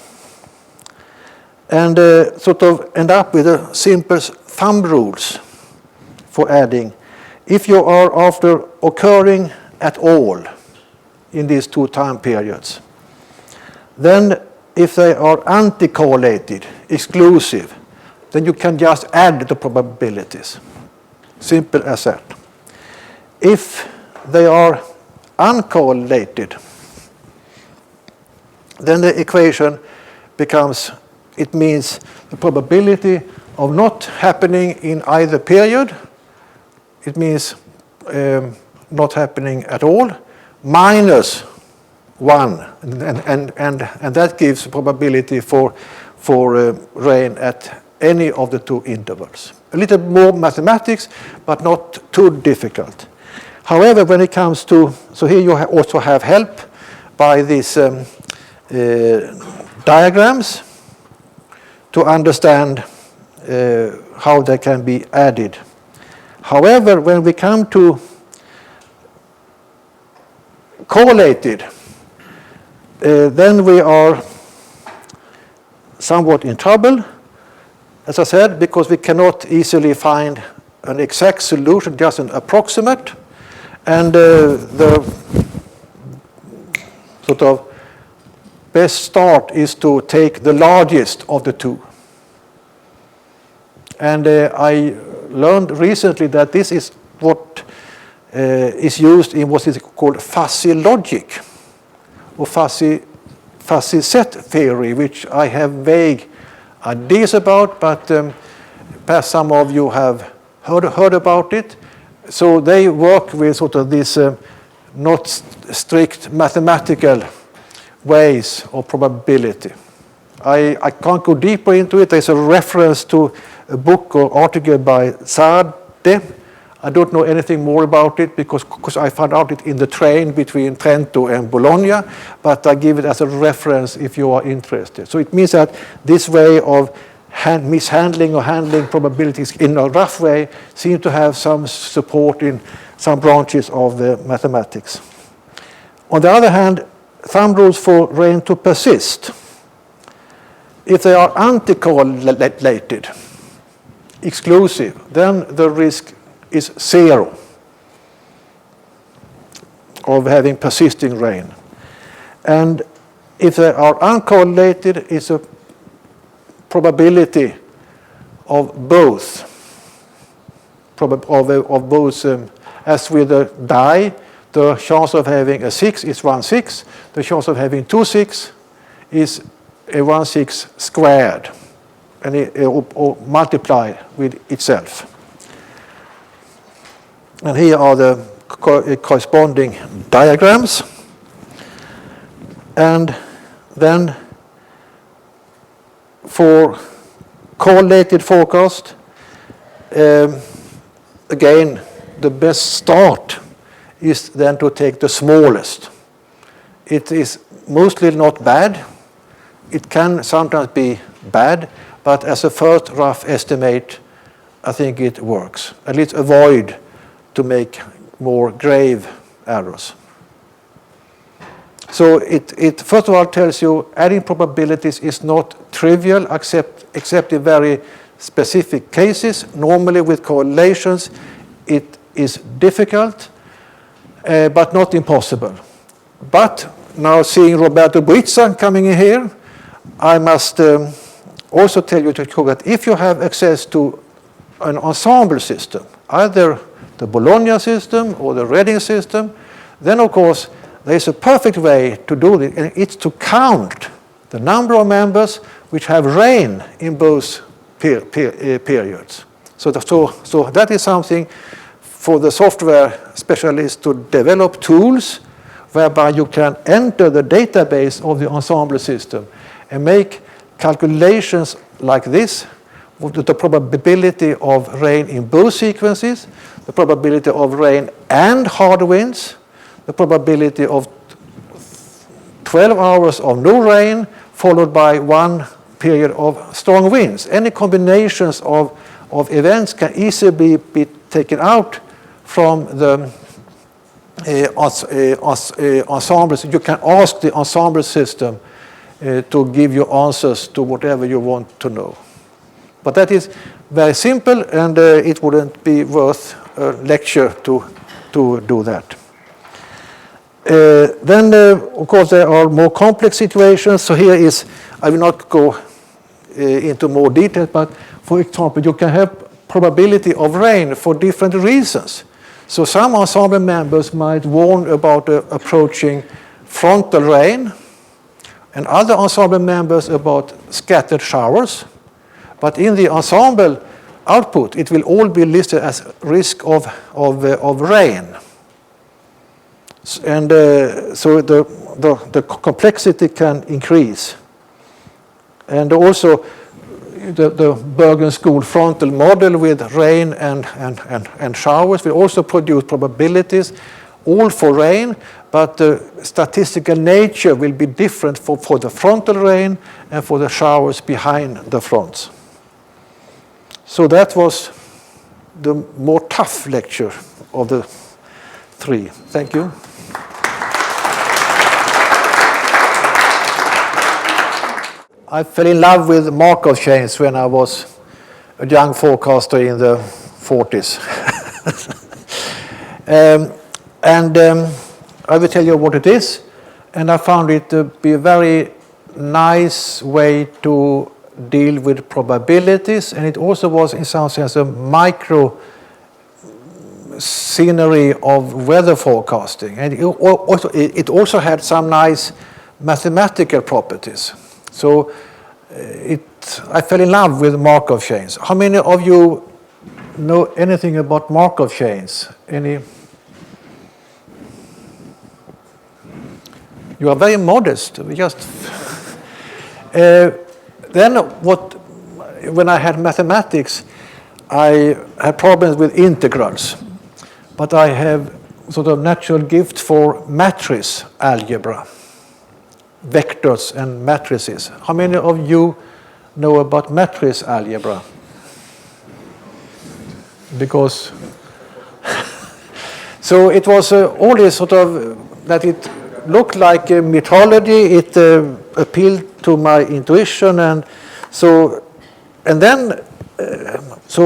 and sort of end up with a simple thumb rules for adding. If you are after occurring at all in these two time periods, then if they are anti-correlated, exclusive, then you can just add the probabilities. Simple as that. If they are uncorrelated, then the equation becomes, it means the probability of not happening in either period, it means not happening at all, minus 1, and that gives probability for rain at any of the two intervals. A little more mathematics, but not too difficult. However, when it comes to, so here you also have help by these diagrams to understand how they can be added. However, when we come to correlated, then we are somewhat in trouble, as I said, because we cannot easily find an exact solution, just an approximate, and the sort of best start is to take the largest of the two. And I learned recently that this is what is used in what is called fuzzy logic, or fuzzy set theory, which I have vague ideas about, but perhaps some of you have heard about it. So they work with sort of these not strict mathematical ways of probability. I can't go deeper into it. There's a reference to a book or article by Sarde. I don't know anything more about it because I found out it in the train between Trento and Bologna, but I give it as a reference if you are interested. So it means that this way of mishandling or handling probabilities in a rough way seems to have some support in some branches of the mathematics. On the other hand, thumb rules for rain to persist. If they are anti-correlated, exclusive, then the risk is 0 of having persisting rain. And if they are uncorrelated, it's a probability of both. As with a die, the chance of having a 6 is 1/6. The chance of having 2 6 is a 1/6 squared, and or multiply with itself. And here are the corresponding diagrams. And then for correlated forecast, again, the best start is then to take the smallest. It is mostly not bad. It can sometimes be bad, but as a first rough estimate, I think it works. At least avoid to make more grave errors. So it first of all tells you adding probabilities is not trivial except in very specific cases. Normally with correlations it is difficult but not impossible. But now seeing Roberto Buizza coming in here, I must also tell you that if you have access to an ensemble system, either the Bologna system or the Reading system, then of course there is a perfect way to do it, and it's to count the number of members which have reign in both periods. So that is something for the software specialists to develop tools whereby you can enter the database of the ensemble system and make calculations like this, with the probability of rain in both sequences, the probability of rain and hard winds, the probability of 12 hours of no rain, followed by one period of strong winds. Any combinations of events can easily be taken out from the ensemble. You can ask the ensemble system to give you answers to whatever you want to know. But that is very simple, and it wouldn't be worth a lecture to do that. Then, of course, there are more complex situations. So here is, I will not go into more detail, but for example, you can have probability of rain for different reasons. So some ensemble members might warn about approaching frontal rain, and other ensemble members about scattered showers. But in the ensemble output, it will all be listed as risk of rain. And so the complexity can increase. And also the Bergen School frontal model with rain and showers will also produce probabilities, all for rain, but the statistical nature will be different for the frontal rain and for the showers behind the fronts. So that was the more tough lecture of the three. Thank you. I fell in love with Markov chains when I was a young forecaster in the 40s. I will tell you what it is, and I found it to be a very nice way to deal with probabilities, and it also was in some sense a micro scenery of weather forecasting, and it also had some nice mathematical properties. So I fell in love with Markov chains. How many of you know anything about Markov chains? Any? You are very modest. Just then, when I had mathematics, I had problems with integrals, but I have sort of natural gift for matrix algebra, vectors and matrices. How many of you know about matrix algebra? Because so it was always sort of that it looked like a mythology. It appealed to my intuition, and so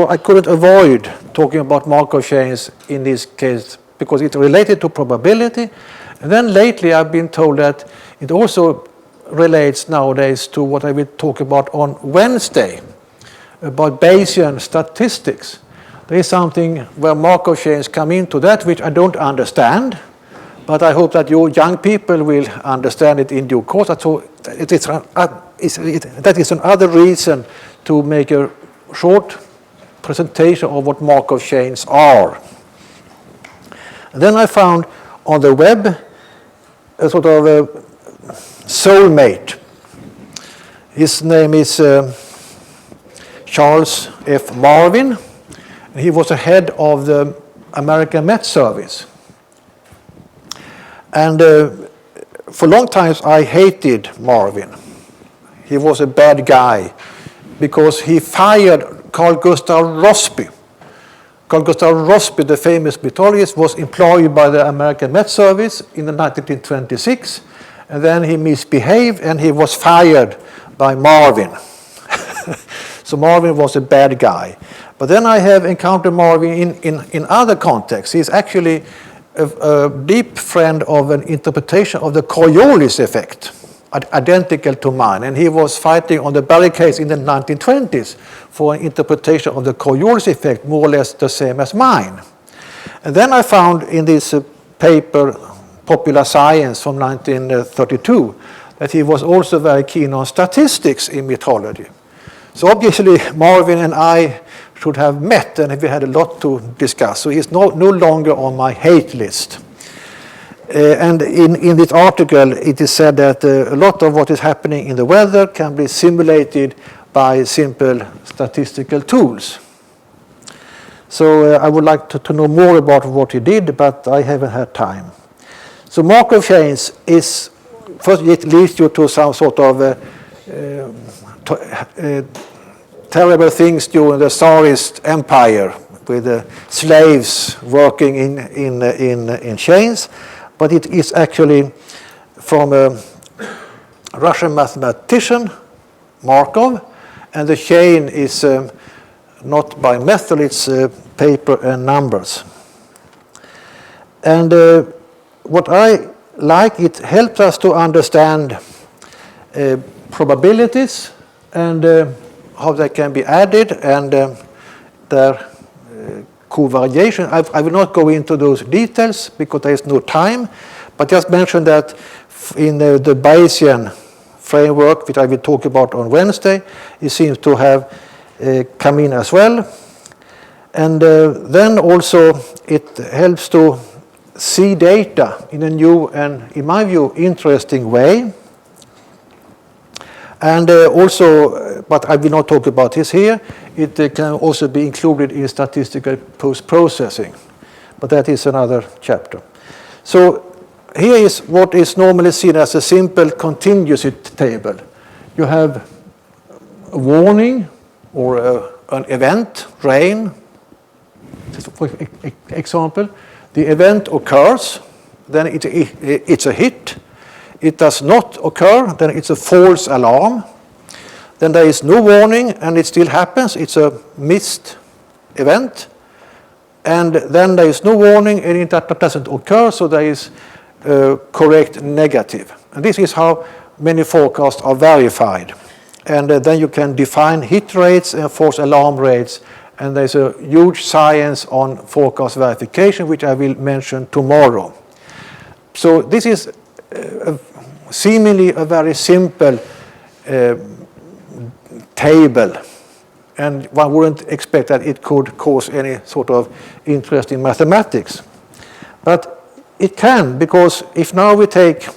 I couldn't avoid talking about Markov chains in this case because it related to probability. And then lately I've been told that it also relates nowadays to what I will talk about on Wednesday, about Bayesian statistics. There is something where Markov chains come into that which I don't understand, but I hope that you young people will understand it in due course. So that is another reason to make a short presentation of what Markov chains are. And then I found on the web a sort of a soulmate. His name is Charles F. Marvin. He was the head of the American Met Service. And for a long time I hated Marvin. He was a bad guy because he fired Carl Gustav Rossby. Carl Gustav Rossby, the famous mythologist, was employed by the American Met Service in 1926, and then he misbehaved and he was fired by Marvin. So Marvin was a bad guy. But then I have encountered Marvin in other contexts. He's actually a deep friend of an interpretation of the Coriolis effect. identical to mine, and he was fighting on the barricades in the 1920s for an interpretation of the Coriolis effect, more or less the same as mine. And then I found in this paper, Popular Science from 1932, that he was also very keen on statistics in metrology. So obviously Marvin and I should have met, and we had a lot to discuss. So he's no longer on my hate list. And in this article, it is said that a lot of what is happening in the weather can be simulated by simple statistical tools. So I would like to know more about what he did, but I haven't had time. So Markov chains is, first it leads you to some sort of terrible things during the Tsarist Empire with slaves working in chains. But it is actually from a Russian mathematician, Markov, and the chain is not by method, it's paper and numbers. And what I like, it helps us to understand probabilities and how they can be added and their covariation. I will not go into those details because there is no time, but just mention that in the Bayesian framework, which I will talk about on Wednesday, it seems to have come in as well. And then also it helps to see data in a new and, in my view, interesting way. And also, but I will not talk about this here, it can also be included in statistical post-processing. But that is another chapter. So here is what is normally seen as a simple continuous table. You have a warning or an event, rain, for example. The event occurs, then it's a hit. It does not occur, then it's a false alarm. Then there is no warning, and it still happens. It's a missed event. And then there is no warning, and it doesn't occur, so there is a correct negative. And this is how many forecasts are verified. And then you can define hit rates and false alarm rates. And there's a huge science on forecast verification, which I will mention tomorrow. So this is seemingly a very simple table, and one wouldn't expect that it could cause any sort of interest in mathematics. But it can, because if now we take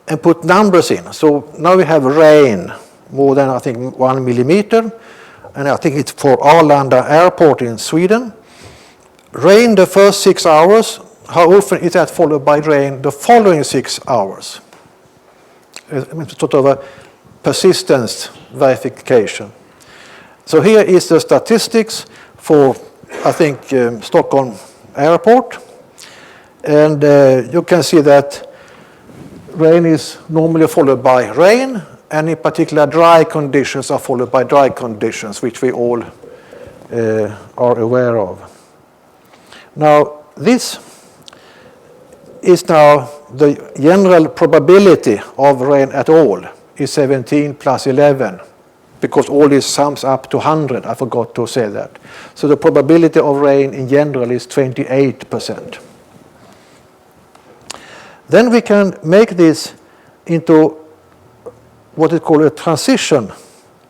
and put numbers in, so now we have rain, more than I think 1 millimeter, and I think it's for Arlanda Airport in Sweden. Rain the first 6 hours, how often is that followed by rain the following 6 hours? It's sort of a persistence verification. So here is the statistics for, I think, Stockholm Airport. And you can see that rain is normally followed by rain, and in particular dry conditions are followed by dry conditions, which we all are aware of. Now, this is now the general probability of rain at all is 17 plus 11, because all this sums up to 100. I forgot to say that. So the probability of rain in general is 28%. Then we can make this into what is called a transition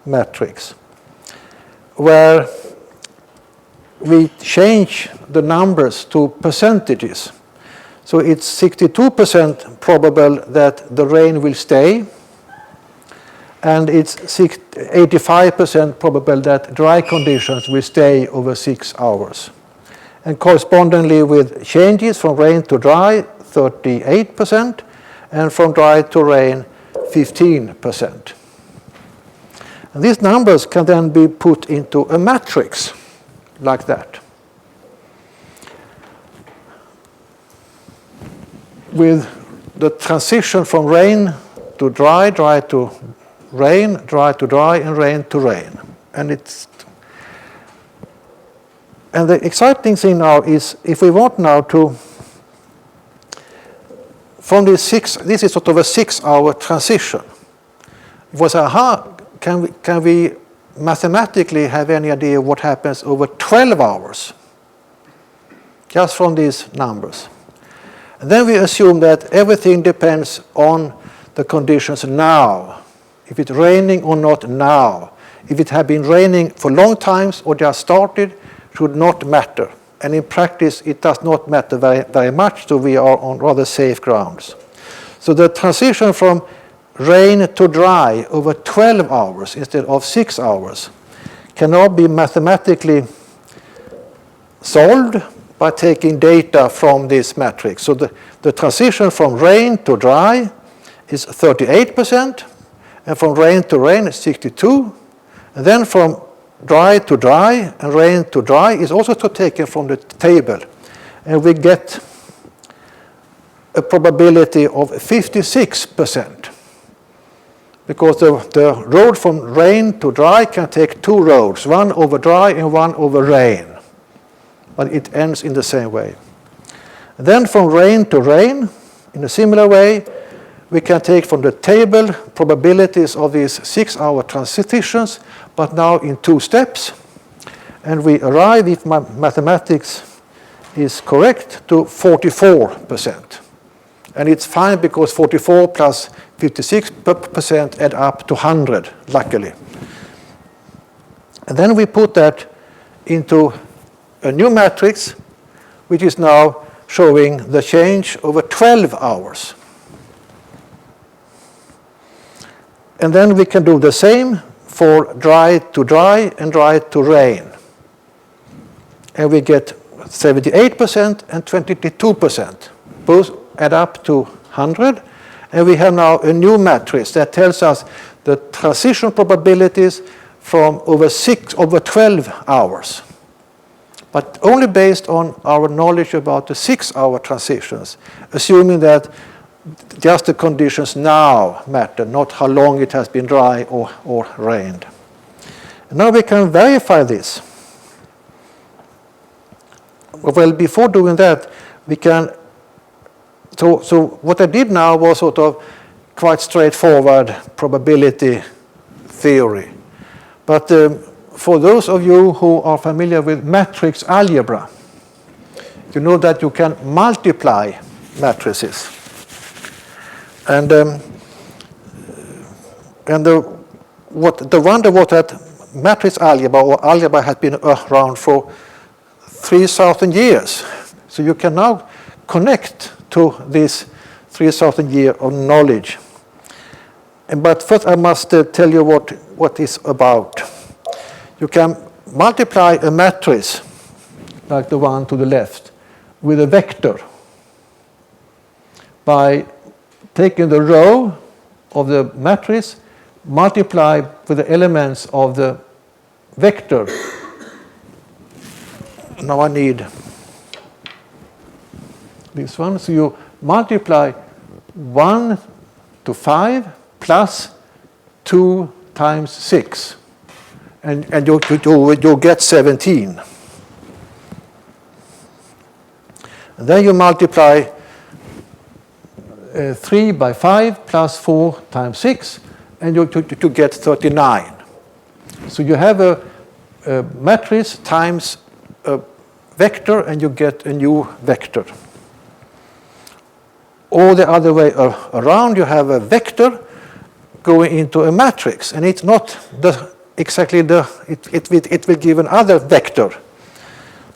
matrix, where we change the numbers to percentages. So it's 62% probable that the rain will stay, and it's 85% probable that dry conditions will stay over 6 hours. And correspondingly with changes from rain to dry, 38%, and from dry to rain, 15%. And these numbers can then be put into a matrix like that, with the transition from rain to dry, dry to rain, dry to dry, and rain to rain. And the exciting thing now is, if we want now to from this is sort of a 6-hour transition. It was can we mathematically have any idea what happens over 12 hours? Just from these numbers. And then we assume that everything depends on the conditions now. If it's raining or not now. If it had been raining for long times or just started, should not matter. And in practice, it does not matter very much, so we are on rather safe grounds. So the transition from rain to dry over 12 hours instead of 6 hours can now be mathematically solved by taking data from this matrix. So the transition from rain to dry is 38%, and from rain to rain is 62%, and then from dry to dry and rain to dry is also taken from the table, and we get a probability of 56%, because the road from rain to dry can take two roads, one over dry and one over rain, but it ends in the same way. Then from rain to rain, in a similar way, we can take from the table probabilities of these 6-hour transitions, but now in 2 steps. And we arrive, if my mathematics is correct, to 44%. And it's fine because 44 plus 56% add up to 100, luckily. And then we put that into a new matrix, which is now showing the change over 12 hours. And then we can do the same for dry to dry and dry to rain. And we get 78% and 22%. Both add up to 100. And we have now a new matrix that tells us the transition probabilities from over 12 hours. But only based on our knowledge about the 6-hour transitions, assuming that just the conditions now matter, not how long it has been dry or rained. And now we can verify this. Well, before doing that, we can. So what I did now was sort of quite straightforward probability theory. But for those of you who are familiar with matrix algebra, you know that you can multiply matrices. And the wonder was that matrix algebra or algebra has been around for 3,000 years. So you can now connect to this 3,000 years of knowledge. But first I must tell you what it's about. You can multiply a matrix, like the one to the left, with a vector by taking the row of the matrix, multiply with the elements of the vector. Now I need this one. So you multiply 1 to 5 plus 2 times 6. And you get 17. And then you multiply 3 by 5 plus 4 times 6, and you get 39. So you have a matrix times a vector, and you get a new vector. Or the other way around, you have a vector going into a matrix, and it's not it will give another vector.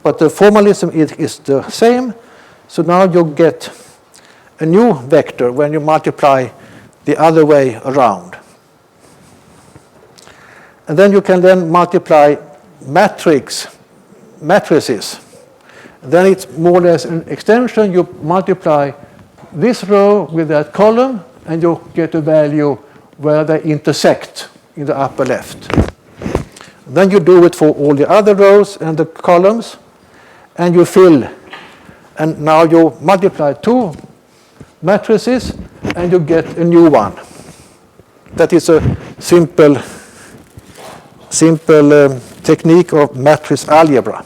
But the formalism is the same, so now you get a new vector when you multiply the other way around. And then you can multiply matrices. And then it's more or less an extension. You multiply this row with that column, and you get a value where they intersect in the upper left. And then you do it for all the other rows and the columns, and you fill. And now you multiply 2 matrices, and you get a new one. That is a simple technique of matrix algebra.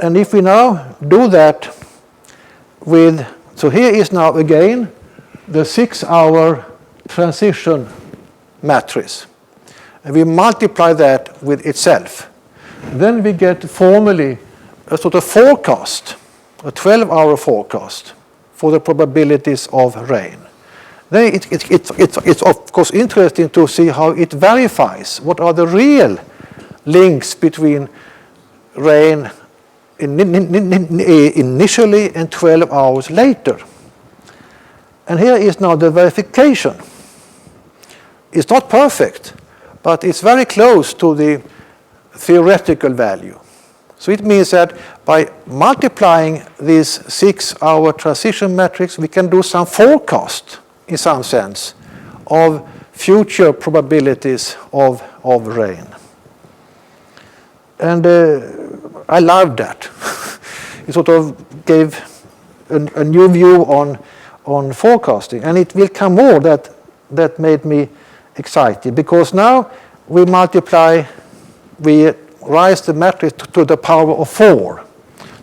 And if we now do that so here is now again the 6-hour transition matrix. And we multiply that with itself. Then we get formally a sort of forecast, a 12-hour forecast for the probabilities of rain. Then it's of course interesting to see how it verifies. What are the real links between rain initially and 12 hours later? And here is now the verification. It's not perfect, but it's very close to the theoretical value. So it means that by multiplying this 6-hour transition matrix, we can do some forecast, in some sense, of future probabilities of rain. And I loved that. It sort of gave a new view on forecasting. And it will come more that made me excited, because now we raise the matrix to the power of 4.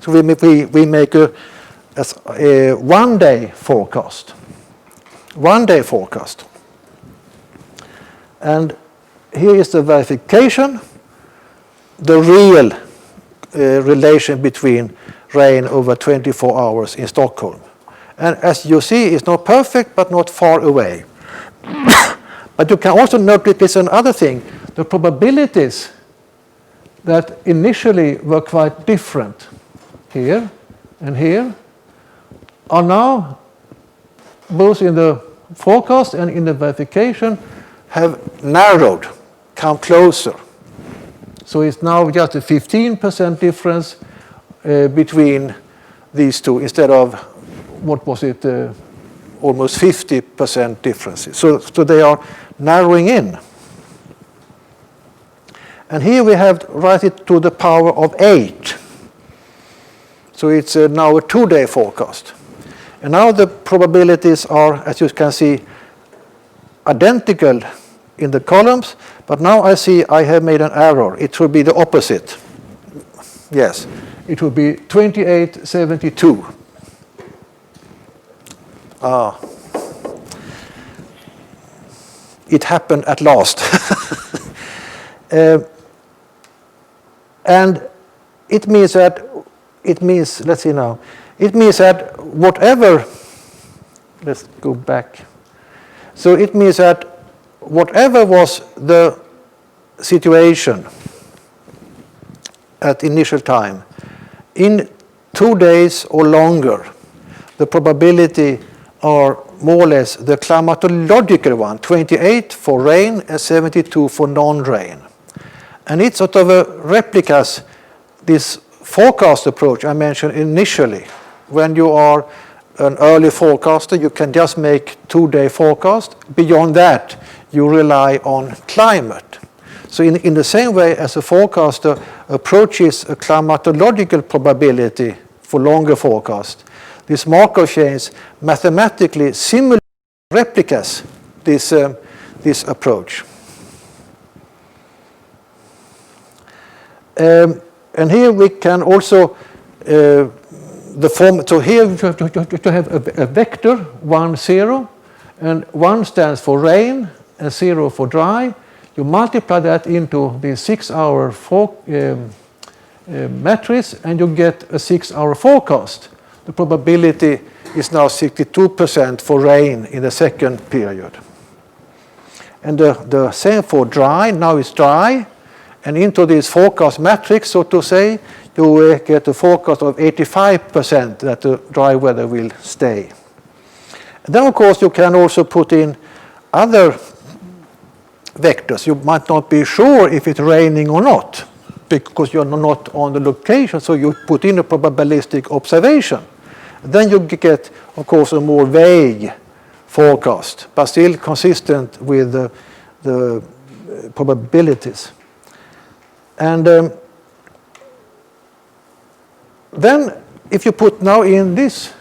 So we make a one-day forecast. One-day forecast. And here is the verification, the real relation between rain over 24 hours in Stockholm. And as you see, it's not perfect, but not far away. But you can also notice another thing. The probabilities that initially were quite different here and here are now, both in the forecast and in the verification, have narrowed, come closer. So it's now just a 15% difference between these two, instead of, what was it, almost 50% differences. So they are narrowing in. And here we have write it to the power of 8. So it's now a 2-day forecast. And now the probabilities are, as you can see, identical in the columns, but now I see I have made an error. It should be the opposite. Yes, it would be 2872. It happened at last. And it means that, let's see now, it means that whatever, let's go back. So it means that whatever was the situation at initial time, in 2 days or longer, the probability are more or less the climatological one, 28 for rain and 72 for non-rain. And it sort of replicas this forecast approach I mentioned initially. When you are an early forecaster, you can just make 2-day forecast. Beyond that, you rely on climate. So in the same way as a forecaster approaches a climatological probability for longer forecast, this Markov chains mathematically similarly replicas this approach. And here we can also so here you have a vector 1, 0, and 1 stands for rain and 0 for dry. You multiply that into the 6-hour matrix, and you get a 6-hour forecast. The probability is now 62% for rain in the second period. And the same for dry. Now it's dry. And into this forecast matrix, so to say, you get a forecast of 85% that the dry weather will stay. And then, of course, you can also put in other vectors. You might not be sure if it's raining or not, because you're not on the location, so you put in a probabilistic observation. Then you get, of course, a more vague forecast, but still consistent with the probabilities. And then if you put now in this,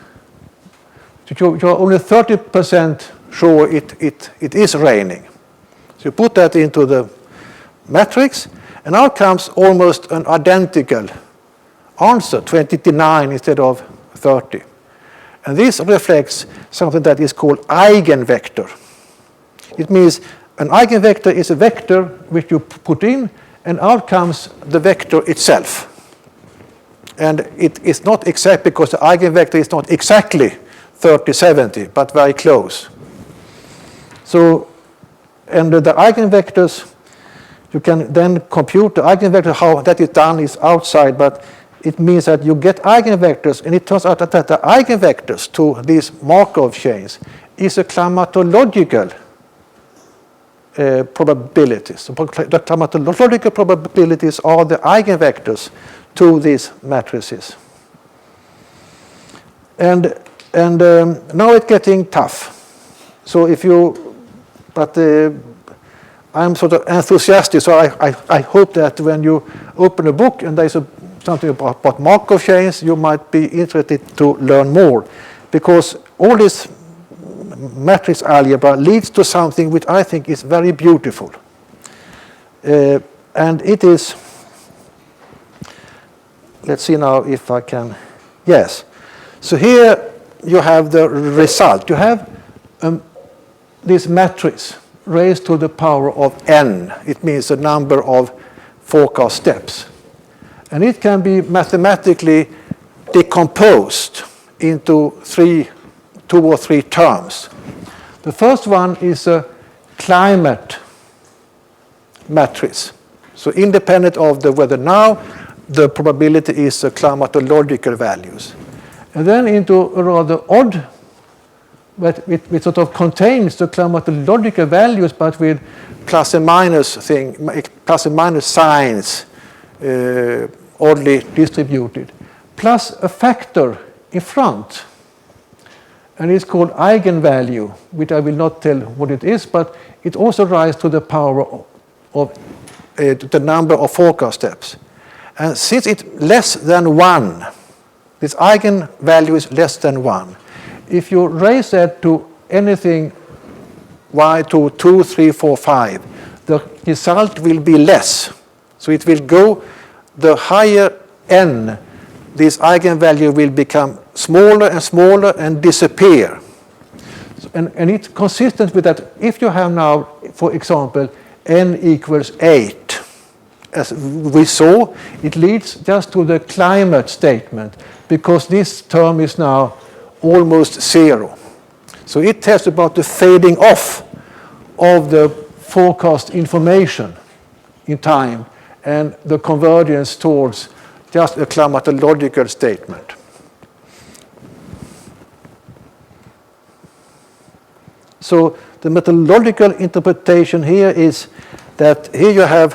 you're only 30% sure it is raining. So you put that into the matrix, and out comes almost an identical answer, 29 instead of 30. And this reflects something that is called eigenvector. It means an eigenvector is a vector which you put in, and out comes the vector itself. And it is not exact because the eigenvector is not exactly 30, 70, but very close. So, and the eigenvectors, you can then compute the eigenvector. How that is done is outside, but it means that you get eigenvectors, and it turns out that the eigenvectors to these Markov chains is a climatological probabilities. The climatological probabilities are the eigenvectors to these matrices. And now it's getting tough. So if you, but I'm sort of enthusiastic, so I hope that when you open a book and there's something about Markov chains, you might be interested to learn more, because all this matrix algebra leads to something which I think is very beautiful. And it is, let's see now if I can, yes. So here you have the result. You have this matrix raised to the power of n. It means the number of forecast steps. And it can be mathematically decomposed into two or three terms. The first one is a climate matrix. So independent of whether now the probability is climatological values. And then into a rather odd, but it sort of contains the climatological values, but with plus and minus signs, oddly distributed, plus a factor in front. And it's called eigenvalue, which I will not tell what it is, but it also rises to the power of the number of forecast steps. And since it's less than 1, this eigenvalue is less than 1. If you raise that to anything y to 2, 3, 4, 5, the result will be less. So it will go, the higher n, this eigenvalue will become smaller and smaller and disappear. And it's consistent with that. If you have now, for example, n equals 8, as we saw, it leads just to the climate statement, because this term is now almost 0. So it tells about the fading off of the forecast information in time and the convergence towards just a climatological statement. So the methodological interpretation here is that here you have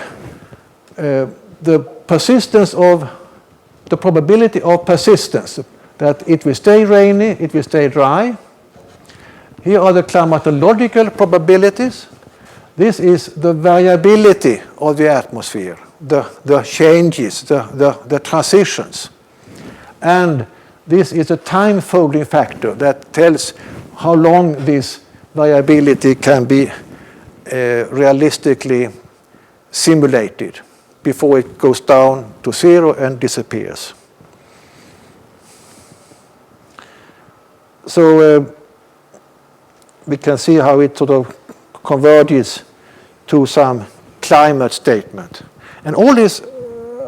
the persistence of the probability of persistence, that it will stay rainy, it will stay dry. Here are the climatological probabilities. This is the variability of the atmosphere, the changes, the transitions. And this is a time folding factor that tells how long this variability can be realistically simulated before it goes down to 0 and disappears. So we can see how it sort of converges to some climate statement. And all this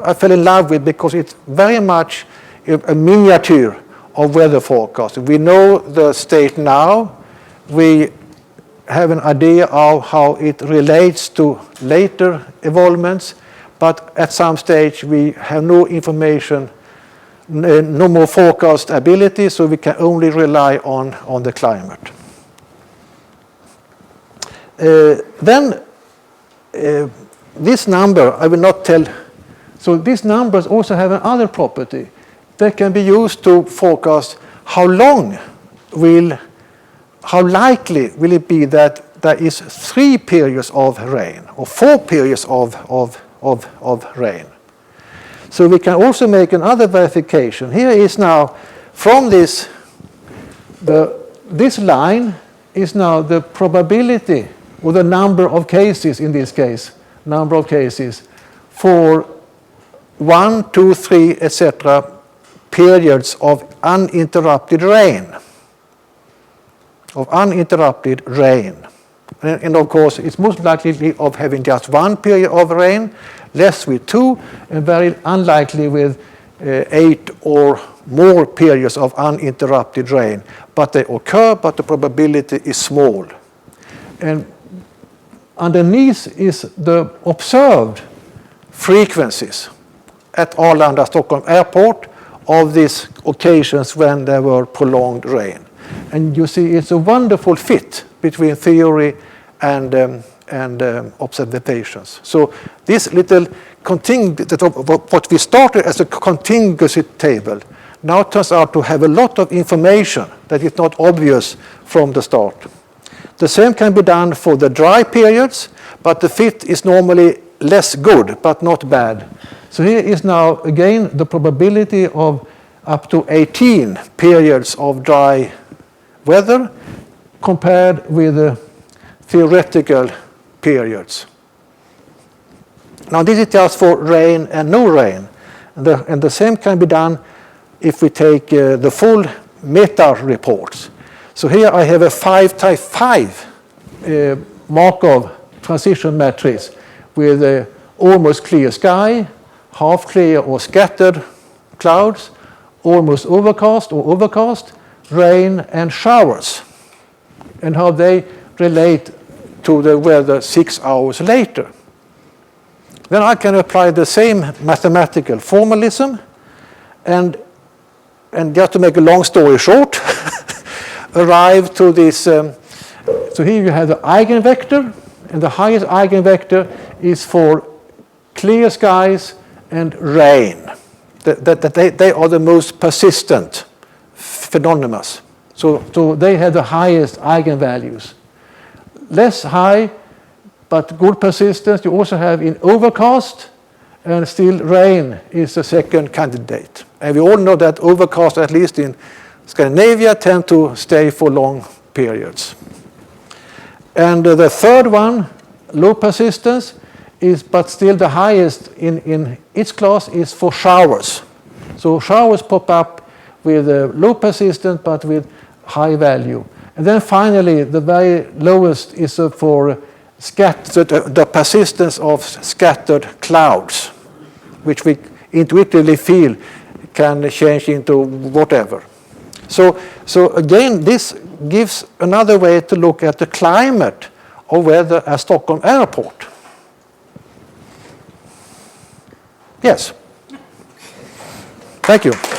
I fell in love with because it's very much a miniature of weather forecasting. We know the state now. We have an idea of how it relates to later evolvements, but at some stage we have no information, no more forecast ability, so we can only rely on the climate. Then this number, I will not tell. So these numbers also have another property. They can be used to forecast how likely will it be that there is 3 periods of rain or 4 periods of rain. So we can also make another verification. Here is now from this, this line is now the probability or the number of cases in this case, number of cases for 1, 2, 3, etc. periods of uninterrupted rain. of uninterrupted rain. And of course, it's most likely of having just one period of rain, less with 2, and very unlikely with 8 or more periods of uninterrupted rain. But they occur, but the probability is small. And underneath is the observed frequencies at Arlanda, Stockholm Airport of these occasions when there were prolonged rain. And you see it's a wonderful fit between theory and observations. So this little what we started as a contiguous table now turns out to have a lot of information that is not obvious from the start. The same can be done for the dry periods, but the fit is normally less good, but not bad. So here is now, again, the probability of up to 18 periods of dry weather compared with the theoretical periods. Now this is just for rain and no rain. And the same can be done if we take the full meta reports. So here I have a 5x5 Markov transition matrix with almost clear sky, half clear or scattered clouds, almost overcast or overcast, rain and showers, and how they relate to the weather 6 hours later. Then I can apply the same mathematical formalism, and just to make a long story short, arrive to this. So here you have the eigenvector, and the highest eigenvector is for clear skies and rain. They are the most persistent phenomena. So they have the highest eigenvalues. Less high, but good persistence you also have in overcast, and still rain is the second candidate. And we all know that overcast, at least in Scandinavia, tend to stay for long periods. And the third one, low persistence, is but still the highest in its class is for showers. So showers pop up with low persistence but with high value. And then finally, the very lowest is for the persistence of scattered clouds, which we intuitively feel can change into whatever. So again, this gives another way to look at the climate of weather at Stockholm Airport. Yes. Thank you.